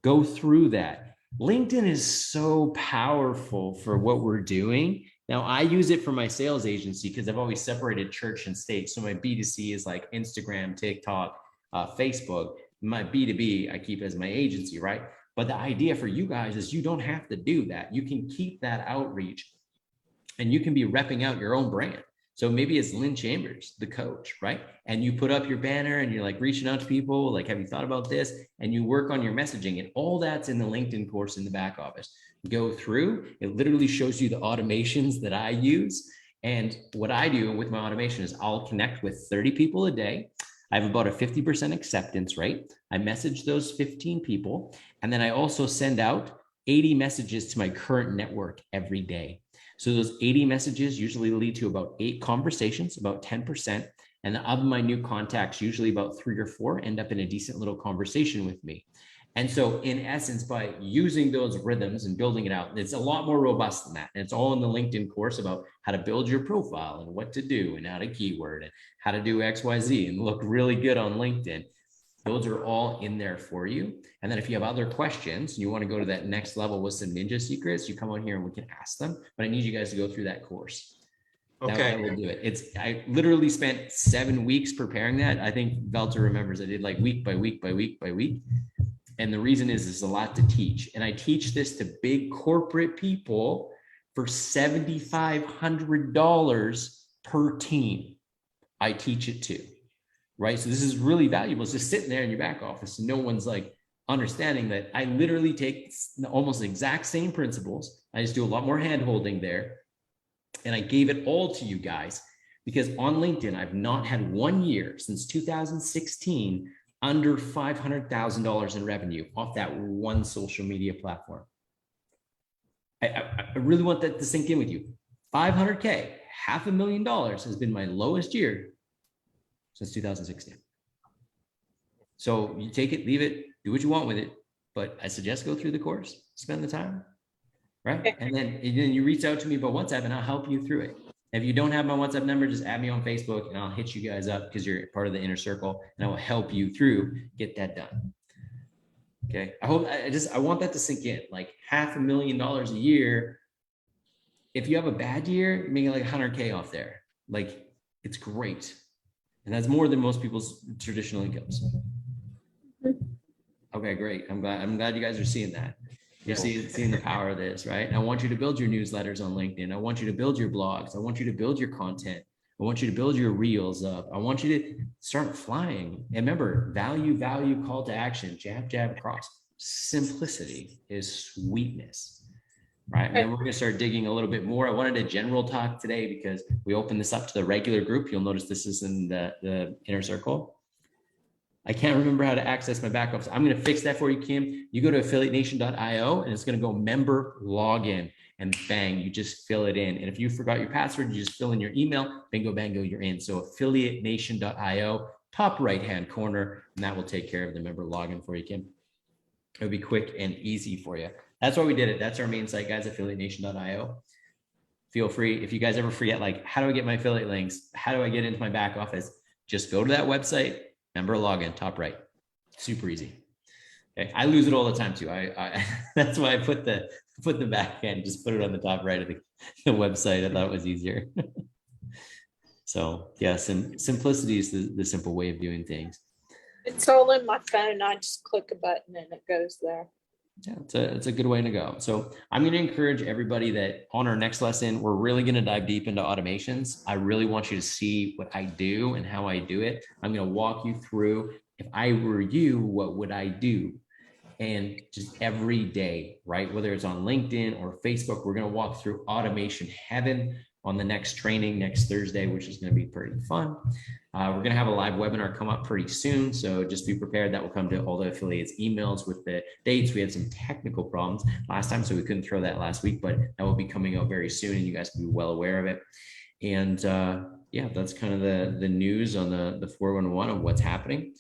Go through that. LinkedIn is so powerful for what we're doing. Now, I use it for my sales agency because I've always separated church and state. So my B2C is like Instagram, TikTok, Facebook. My B2B, I keep as my agency, right? But the idea for you guys is you don't have to do that. You can keep that outreach and you can be repping out your own brand. So maybe it's Lynn Chambers, the coach, right? And you put up your banner and you're like reaching out to people, like, have you thought about this? And you work on your messaging, and all that's in the LinkedIn course in the back office. Go through, it literally shows you the automations that I use. And what I do with my automation is I'll connect with 30 people a day. I have about a 50% acceptance rate. I message those 15 people. And then I also send out 80 messages to my current network every day. So those 80 messages usually lead to about 8 conversations, about 10%. And of my new contacts, usually about 3 or 4 end up in a decent little conversation with me. And so in essence, by using those rhythms and building it out, it's a lot more robust than that. And it's all in the LinkedIn course about how to build your profile and what to do and how to keyword and how to do XYZ and look really good on LinkedIn. Those are all in there for you. And then if you have other questions, you want to go to that next level with some ninja secrets, you come on here and we can ask them. But I need you guys to go through that course.
Okay.
That will do it. I literally spent 7 weeks preparing that. I think Velter remembers I did like week by week by week by week. And the reason is there's a lot to teach. And I teach this to big corporate people for $7,500 per team. I teach it to, right? So this is really valuable. It's just sitting there in your back office. And no one's like understanding that I literally take almost the exact same principles. I just do a lot more hand holding there. And I gave it all to you guys because on LinkedIn, I've not had 1 year since 2016 under $500,000 in revenue off that one social media platform. I really want that to sink in with you. 500K, $500,000 has been my lowest year since 2016. So you take it, leave it, do what you want with it. But I suggest go through the course, spend the time, right? And then you reach out to me by WhatsApp and I'll help you through it. If you don't have my WhatsApp number, just add me on Facebook and I'll hit you guys up because you're part of the inner circle and I will help you through, get that done. Okay. I want that to sink in, like $500,000 a year. If you have a bad year, you're making like 100K off there. Like it's great. And that's more than most people's traditional incomes. Okay, great. I'm glad you guys are seeing that. You're seeing the power of this, right? And I want you to build your newsletters on LinkedIn. I want you to build your blogs. I want you to build your content. I want you to build your reels up. I want you to start flying. And remember, value, call to action, jab, jab, cross. Simplicity is sweetness, right? And then we're going to start digging a little bit more. I wanted a general talk today because we opened this up to the regular group. You'll notice this is in the inner circle. I can't remember how to access my back office. I'm going to fix that for you, Kim. You go to affiliatenation.io and it's going to go member login and bang, you just fill it in. And if you forgot your password, you just fill in your email, bingo, bango, you're in. So affiliatenation.io, top right-hand corner, and that will take care of the member login for you, Kim. It'll be quick and easy for you. That's why we did it. That's our main site, guys, affiliatenation.io. Feel free, if you guys ever forget, like, how do I get my affiliate links? How do I get into my back office? Just go to that website, member login, top right. Super easy. Okay, I lose it all the time too. I that's why I put the back end, just put it on the top right of the website. I thought it was easier. So yes, and simplicity is the simple way of doing things.
It's all in my phone. I just click a button and it goes there.
Yeah, it's a good way to go. So I'm going to encourage everybody that on our next lesson, we're really going to dive deep into automations. I really want you to see what I do and how I do it. I'm going to walk you through, if I were you, what would I do? And just every day, right? Whether it's on LinkedIn or Facebook, we're going to walk through automation heaven on the next training next Thursday, which is going to be pretty fun. We're going to have a live webinar come up pretty soon. So just be prepared. That will come to all the affiliates emails with the dates. We had some technical problems last time, so we couldn't throw that last week, but that will be coming out very soon and you guys will be well aware of it. And yeah, that's kind of the news on the 411 of what's happening.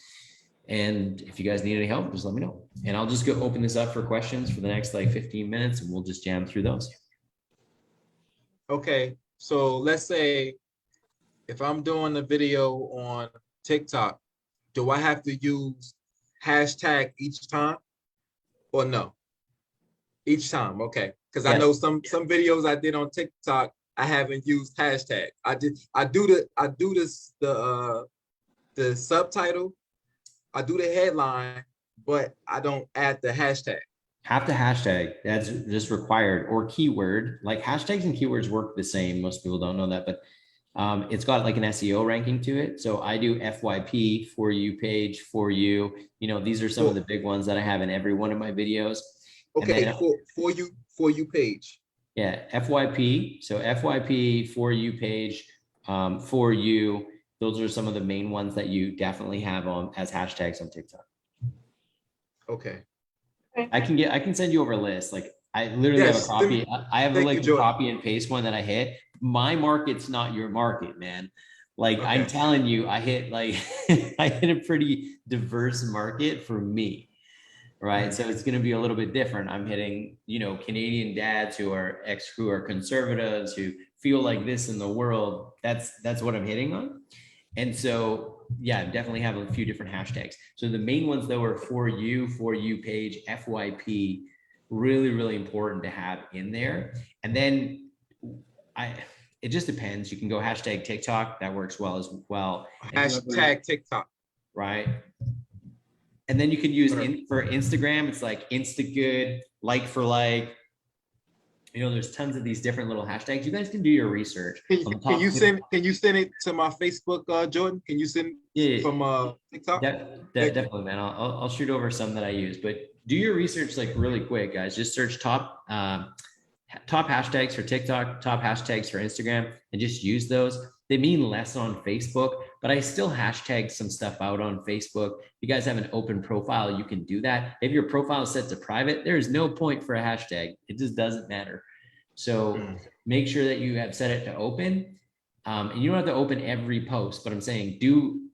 And if you guys need any help, just let me know. And I'll just go open this up for questions for the next like 15 minutes and we'll just jam through those.
Okay, so let's say if I'm doing a video on TikTok, do I have to use hashtag each time or no? Each time, okay. Because I know some videos I did on TikTok, I haven't used hashtag. I do the subtitle, I do the headline, but I don't add the hashtag.
Have to hashtag, that's just required, or keyword. Like hashtags and keywords work the same. Most people don't know that, but it's got like an SEO ranking to it. So I do FYP, for you page, for you. You know, these are some of the big ones that I have in every one of my videos.
Okay,
then,
for you page.
Yeah, FYP. So FYP, for you page, for you. Those are some of the main ones that you definitely have on as hashtags on TikTok.
Okay.
I can send you over a list. Like I literally have a copy. I have like a copy and paste one that I hit. My market's not your market, man. Like I'm telling you, I hit like I hit a pretty diverse market for me. Right. So it's going to be a little bit different. I'm hitting, you know, Canadian dads who are conservatives, who feel like this in the world. That's what I'm hitting on. And so, yeah, definitely have a few different hashtags. So the main ones though are for you page, FYP, really, really important to have in there. And then it just depends. You can go hashtag TikTok. That works well as well.
Hashtag TikTok.
Right. And then you can use for Instagram. It's like Instagood, like for like. You know, there's tons of these different little hashtags. You guys can do your research.
Can you send it to my Facebook, Jordan? Can you send from TikTok?
Definitely, man. I'll shoot over some that I use, but do your research like really quick, guys. Just search top hashtags for TikTok, top hashtags for Instagram, and just use those. They mean less on Facebook, but I still hashtag some stuff out on Facebook. If you guys have an open profile, you can do that. If your profile is set to private, there is no point for a hashtag. It just doesn't matter. So make sure that you have set it to open. And you don't have to open every post, but I'm saying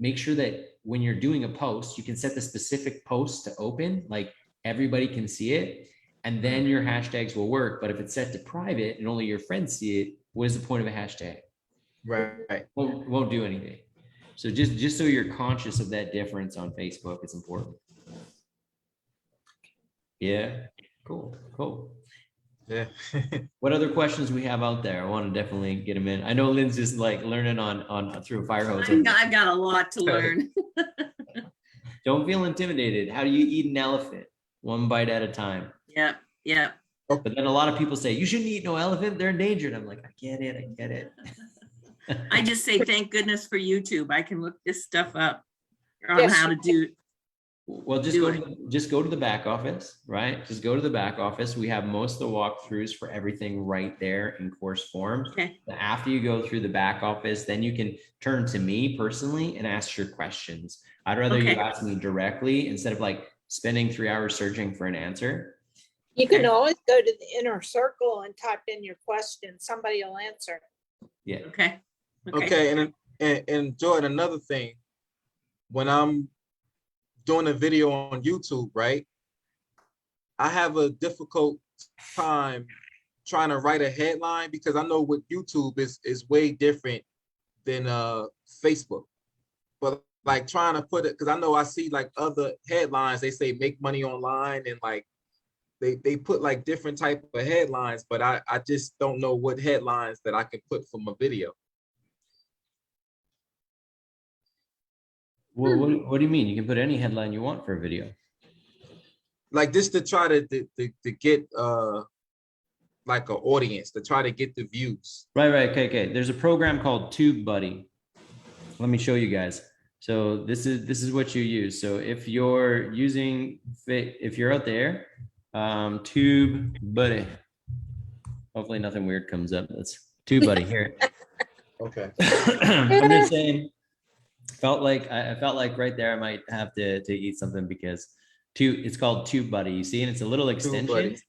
make sure that when you're doing a post, you can set the specific post to open, like everybody can see it, and then your hashtags will work. But if it's set to private and only your friends see it, what is the point of a hashtag?
Right.
Won't do anything. So just so you're conscious of that difference on Facebook, it's important. Yeah, cool.
Yeah.
What other questions we have out there? I want to definitely get them in. I know Lynn's just like learning on through a fire hose.
I've got a lot to learn.
Don't feel intimidated. How do you eat an elephant? One bite at a time.
Yeah.
But then a lot of people say, you shouldn't eat no elephant. They're endangered. I'm like, I get it.
I just say, thank goodness for YouTube. I can look this stuff up on how to do.
Well, just go to the back office, right? Just go to the back office. We have most of the walkthroughs for everything right there in course form.
Okay.
After you go through the back office, then you can turn to me personally and ask your questions. I'd rather you ask me directly instead of like spending 3 hours searching for an answer.
You can always go to the inner circle and type in your question. Somebody will answer.
Yeah.
Okay.
Okay. And Jordan, another thing, when I'm doing a video on YouTube, right? I have a difficult time trying to write a headline because I know with YouTube is way different than Facebook. But like trying to put it, because I know I see like other headlines, they say make money online, and like they put like different type of headlines, but I just don't know what headlines that I can put from a video.
What do you mean? You can put any headline you want for a video.
Like just to try to get like an audience, to try to get the views.
Right. Okay. There's a program called Tubebuddy. Let me show you guys. So this is what you use. So if you're using, if you're out there, Tubebuddy. Hopefully nothing weird comes up. That's Tubebuddy here.
Okay.
I'm just saying, I felt like right there I might have to eat something because it's called Tubebuddy. You see, and it's a little extension.
Tubebuddy.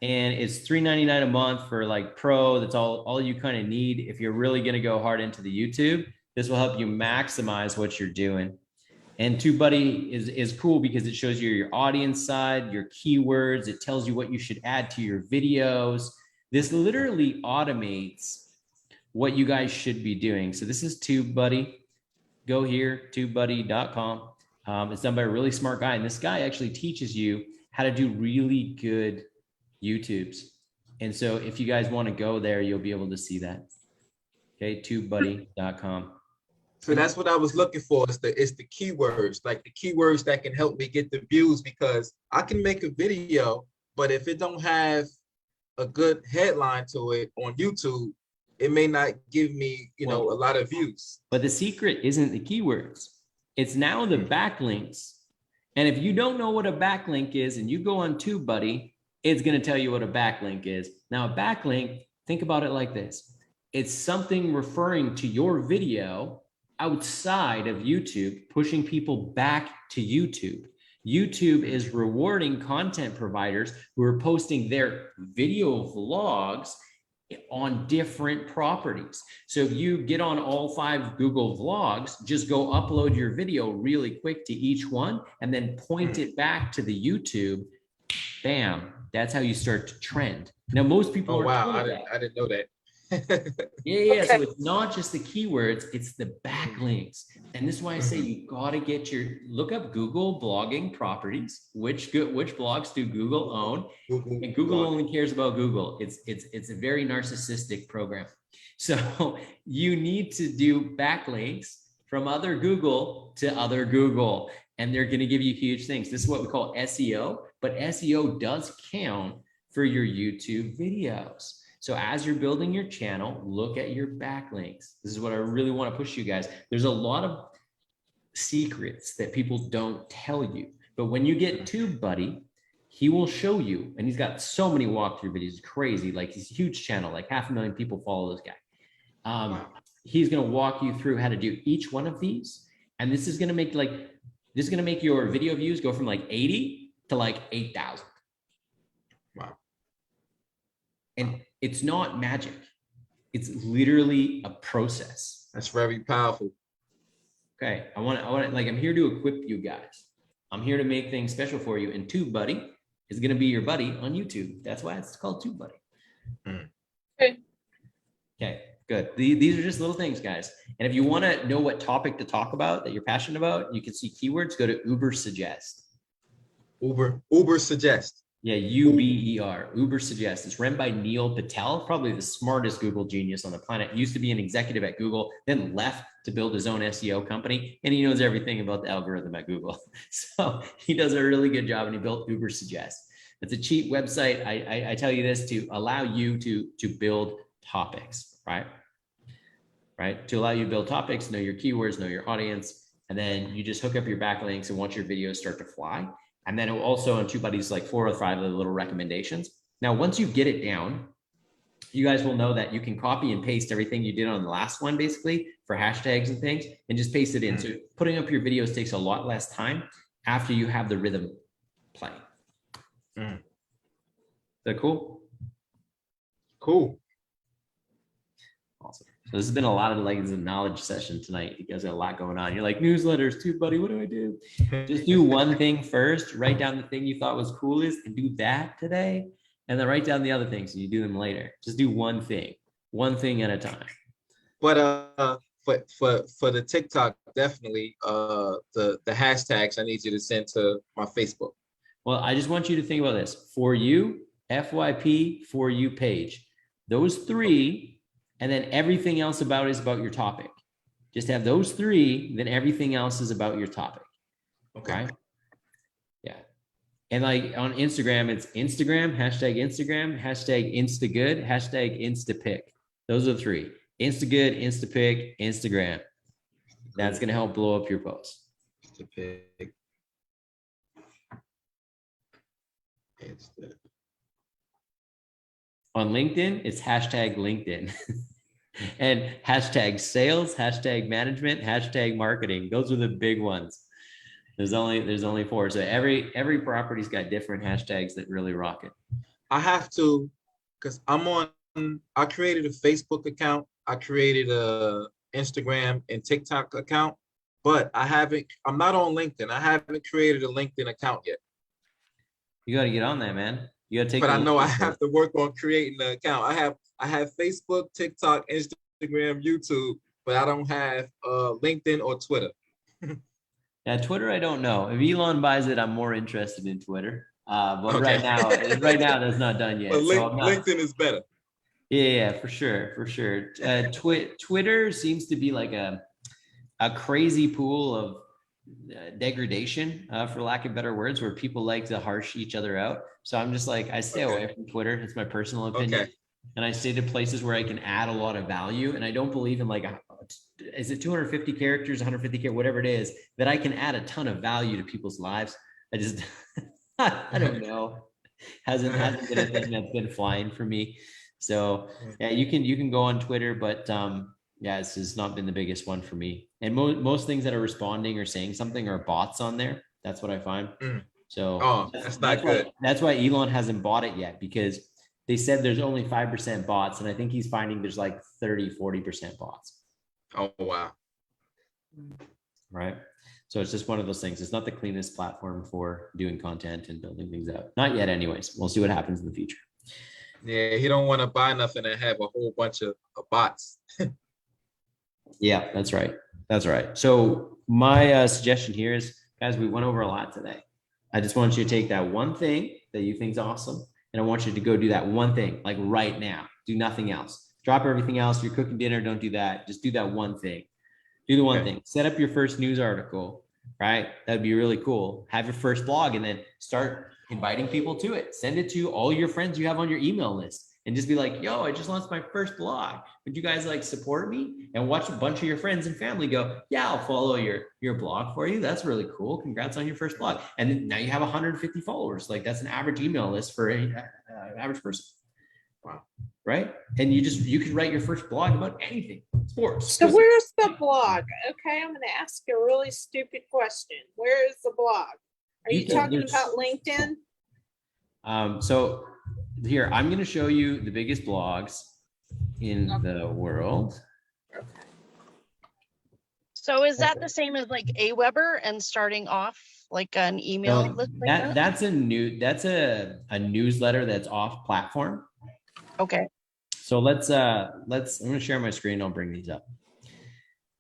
And it's $3.99 a month for like pro. That's all you kind of need if you're really going to go hard into the YouTube. This will help you maximize what you're doing. And TubeBuddy is cool because it shows you your audience side, your keywords. It tells you what you should add to your videos. This literally automates what you guys should be doing. So this is TubeBuddy. Go here, tubebuddy.com. It's done by a really smart guy. And this guy actually teaches you how to do really good YouTubes. And so if you guys want to go there, you'll be able to see that. Okay, tubebuddy.com.
So that's what I was looking for. It's the keywords, like the keywords that can help me get the views, because I can make a video, but if it don't have a good headline to it on YouTube, it may not give me, a lot of views.
But the secret isn't the keywords. It's now the backlinks. And if you don't know what a backlink is and you go on TubeBuddy, it's going to tell you what a backlink is. Now, a backlink, think about it like this. It's something referring to your video outside of YouTube, pushing people back to YouTube. YouTube is rewarding content providers who are posting their video vlogs on different properties. So if you get on all 5 Google vlogs, just go upload your video really quick to each one and then point it back to the YouTube. Bam. That's how you start to trend. Now, most people
Oh,
are
wow.
told
I didn't know that.
Yeah.
Okay.
So it's not just the keywords, it's the backlinks. And this is why I say you got to look up Google blogging properties. Which blogs do Google own? And Google only cares about Google. It's a very narcissistic program. So you need to do backlinks from other Google to other Google, and they're going to give you huge things. This is what we call SEO, but SEO does count for your YouTube videos. So as you're building your channel, look at your backlinks. This is what I really want to push you guys. There's a lot of secrets that people don't tell you, but when you get TubeBuddy, he will show you, and he's got so many walkthrough videos. It's crazy. Like, he's a huge channel, like 500,000 people follow this guy. He's going to walk you through how to do each one of these. And this is going to make your video views go from like 80 to like 8,000.
Wow.
And it's not magic. It's literally a process.
That's very powerful.
Okay. I want to, like, I'm here to equip you guys. I'm here to make things special for you. And TubeBuddy is going to be your buddy on YouTube. That's why it's called TubeBuddy. Okay, good. These are just little things, guys. And if you want to know what topic to talk about that you're passionate about, you can see keywords, go to Uber Suggest.
Uber Suggest.
Yeah, UBER, Uber Suggest. It's run by Neil Patel, probably the smartest Google genius on the planet. He used to be an executive at Google, then left to build his own SEO company, and he knows everything about the algorithm at Google. So he does a really good job, and he built Uber Suggest. It's a cheap website. I tell you this to allow you to build topics, right? To allow you to build topics, know your keywords, know your audience, and then you just hook up your backlinks and watch your videos start to fly. And then it will also on TubeBuddy's like 4 or 5 of the little recommendations. Now, once you get it down, you guys will know that you can copy and paste everything you did on the last one, basically for hashtags and things, and just paste it in. So putting up your videos takes a lot less time after you have the rhythm playing. Is that cool?
Cool.
Awesome. So this has been a lot of like the knowledge session tonight. You guys got a lot going on. You're like newsletters, Tubebuddy. What do I do? Just do one thing first. Write down the thing you thought was coolest and do that today, and then write down the other things and you do them later. Just do one thing at a time.
But for the TikTok, definitely the hashtags I need you to send to my Facebook.
Well, I just want you to think about this. For you, FYP, for you page. Those three, and then everything else about it is about your topic. Just have those three, then everything else is about your topic.
Okay.
Right? Yeah. And like on Instagram, it's Instagram, hashtag Instagood, hashtag Instapic. Those are the three. Instagood, Instapic, Instagram. That's going to help blow up your posts.
Instapic.
On LinkedIn, it's hashtag LinkedIn. And hashtag sales, hashtag management, hashtag marketing. Those are the big ones. There's only 4. So every property's got different hashtags that really rock it.
I have to, because I created a Facebook account. I created a Instagram and TikTok account, but I'm not on LinkedIn. I haven't created a LinkedIn account yet.
You got to get on that, man. You got to take.
But I know I have to work on creating the account. I have Facebook, TikTok, Instagram, YouTube, but I don't have LinkedIn or Twitter.
Yeah, Twitter, I don't know. If Elon buys it, I'm more interested in Twitter. But
Okay.
right now, that's not done yet.
But
So I'm not-
LinkedIn is better.
Yeah, for sure. Twitter seems to be like a crazy pool of degradation, for lack of better words, where people like to harsh each other out. So I'm just like, I stay away from Twitter. It's my personal opinion.
Okay.
And I stay to places where I can add a lot of value. And I don't believe in like, is it 250 characters, 150 characters, whatever it is, that I can add a ton of value to people's lives. I just, I don't know. Hasn't been a thing that's been flying for me. So yeah, you can go on Twitter, but yeah, this has not been the biggest one for me. And most things that are responding or saying something are bots on there. That's what I find. So
that's not good.
That's why Elon hasn't bought it yet, because they said there's only 5% bots. And I think he's finding there's like 30-40% bots.
Oh, wow.
Right. So it's just one of those things. It's not the cleanest platform for doing content and building things out. Not yet anyways. We'll see what happens in the future.
Yeah, he don't want to buy nothing and have a whole bunch of bots.
Yeah, that's right. That's right. So my suggestion here is, guys, we went over a lot today. I just want you to take that one thing that you think is awesome, and I want you to go do that one thing, like right now. Do nothing else. Drop everything else. You're cooking dinner. Don't do that. Just do that one thing. Do the one thing. Set up your first news article, right? That'd be really cool. Have your first blog and then start inviting people to it. Send it to all your friends you have on your email list and just be like, yo, I just launched my first blog. Would you guys like support me? And watch a bunch of your friends and family go, yeah, I'll follow your blog for you. That's really cool. Congrats on your first blog. And now you have 150 followers. Like that's an average email list for an average person. Wow. Right. And you could write your first blog about anything, sports.
So where's the blog? Okay, I'm going to ask you a really stupid question. Where is the blog? Are you talking about LinkedIn?
So here, I'm going to show you the biggest blogs in the world.
Okay.
So is that the same as like Aweber and starting off like an email
So
list? Like
that's a newsletter that's off platform.
Okay.
So I'm going to share my screen. I'll bring these up.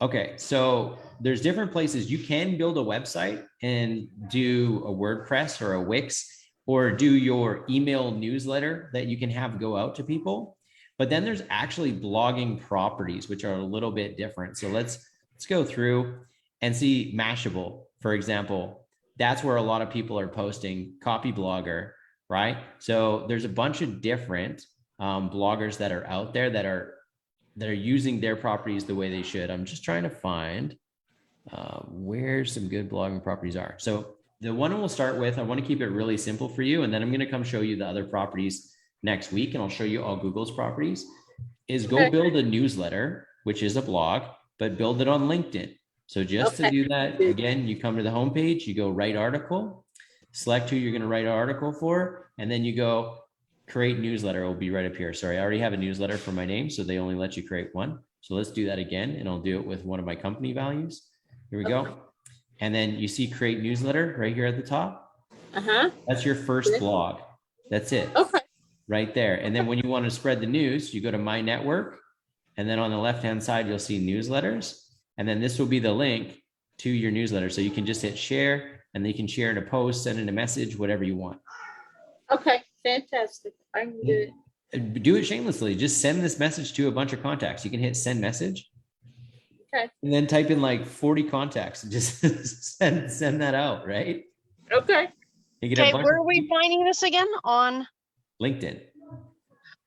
Okay. So there's different places you can build a website and do a WordPress or a Wix, or do your email newsletter that you can have go out to people. But then there's actually blogging properties, which are a little bit different. So let's go through and see Mashable, for example. That's where a lot of people are posting. Copy Blogger, right? So there's a bunch of different bloggers that are out there that are using their properties the way they should. I'm just trying to find where some good blogging properties are. So the one we'll start with, I want to keep it really simple for you. And then I'm going to come show you the other properties next week. And I'll show you all Google's properties. Is go build a newsletter, which is a blog, but build it on LinkedIn. So just to do that, again, you come to the homepage, you go write article, select who you're going to write an article for, and then you go create newsletter. It will be right up here. Sorry, I already have a newsletter for my name, so they only let you create one. So let's do that again, and I'll do it with one of my company values. Here we go. And then you see create newsletter right here at the top. That's your first blog. That's it.
Okay.
Right there. And then when you want to spread the news, you go to my network, and then on the left-hand side, you'll see newsletters. And then this will be the link to your newsletter. So you can just hit share, and then you can share in a post, send in a message, whatever you want.
Okay, fantastic. I can do it.
Do it shamelessly. Just send this message to a bunch of contacts. You can hit send message.
Okay.
And then type in like 40 contacts and just send that out, right?
Okay.
You get
Okay,
a bunch
where
of
are we finding this again? On,
LinkedIn.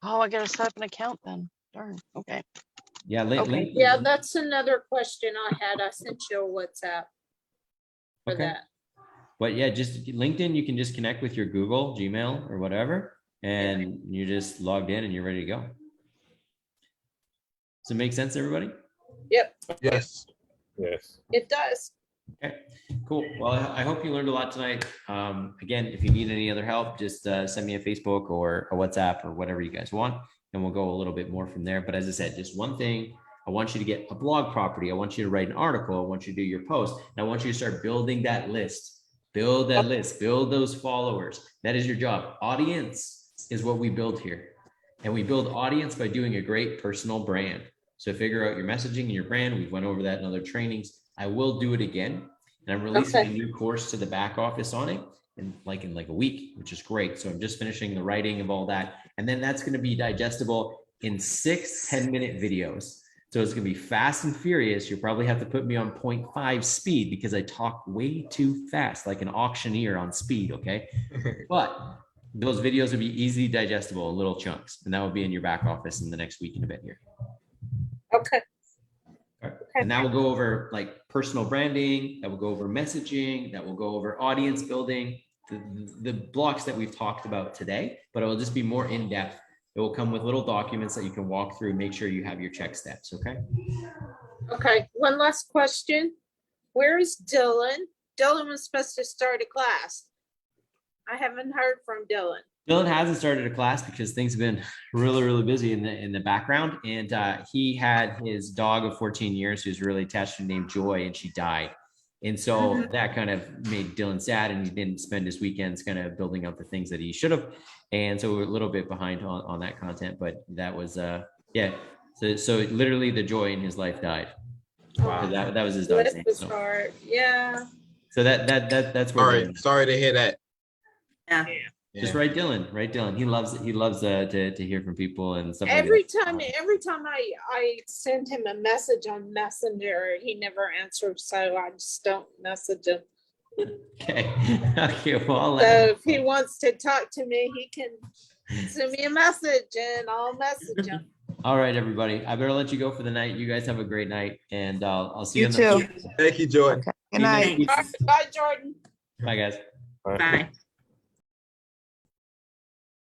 oh, I gotta set up an account then. Darn, okay.
Yeah,
Okay.
LinkedIn.
Yeah, that's another question I had. I sent you a WhatsApp for
Okay.
that.
But yeah, just LinkedIn, you can just connect with your Google, Gmail, or whatever, and you just logged in and you're ready to go. Does it make sense, everybody?
Yep,
Yes.
Yes.
it does.
Okay, cool. Well, I hope you learned a lot tonight. Again, if you need any other help, just send me a Facebook or a WhatsApp or whatever you guys want, and we'll go a little bit more from there. But as I said, just one thing, I want you to get a blog property. I want you to write an article. I want you to do your post. And I want you to start building that list. Build that list, build those followers. That is your job. Audience is what we build here. And we build audience by doing a great personal brand. So figure out your messaging and your brand. We've went over that in other trainings. I will do it again. And I'm releasing a new course to the back office on it in like a week, which is great. So I'm just finishing the writing of all that. And then that's going to be digestible in 6 10-minute videos. So it's going to be fast and furious. You'll probably have to put me on 0.5 speed because I talk way too fast, like an auctioneer on speed. Okay. But those videos will be easily digestible in little chunks. And that will be in your back office in the next week and a bit here.
Okay.
And that will go over like personal branding, that will go over messaging, that will go over audience building, the blocks that we've talked about today, but it will just be more in depth. It will come with little documents that you can walk through, make sure you have your check steps. Okay.
Okay, one last question. Where is Dylan? Dylan was supposed to start a class. I haven't heard from Dylan.
Dylan hasn't started a class because things have been really busy in the background. And he had his dog of 14 years who's really attached to named Joy, and she died. And so that kind of made Dylan sad, and he didn't spend his weekends kind of building up the things that he should have. And so we're a little bit behind on that content, but that was, yeah. So literally the joy in his life died. Wow. That was his dog's name.
Bless his
So,
heart. Yeah.
so that's where.
Sorry, sorry to hear that.
Yeah.
Just write Dylan. He loves to hear from people and stuff.
Every
like
time I send him a message on Messenger, he never answers, so I just don't message him.
Okay. Okay. Well, I'll
So
let him
if he
know.
wants to talk to me, he can send me a message and I'll message him.
All right, everybody. I better let you go for the night. You guys have a great night, and I'll see you.
You
in
too.
the
Thank you, Jordan.
Okay. Good night.
All right, bye, Jordan.
Bye, guys.
All right.
Bye.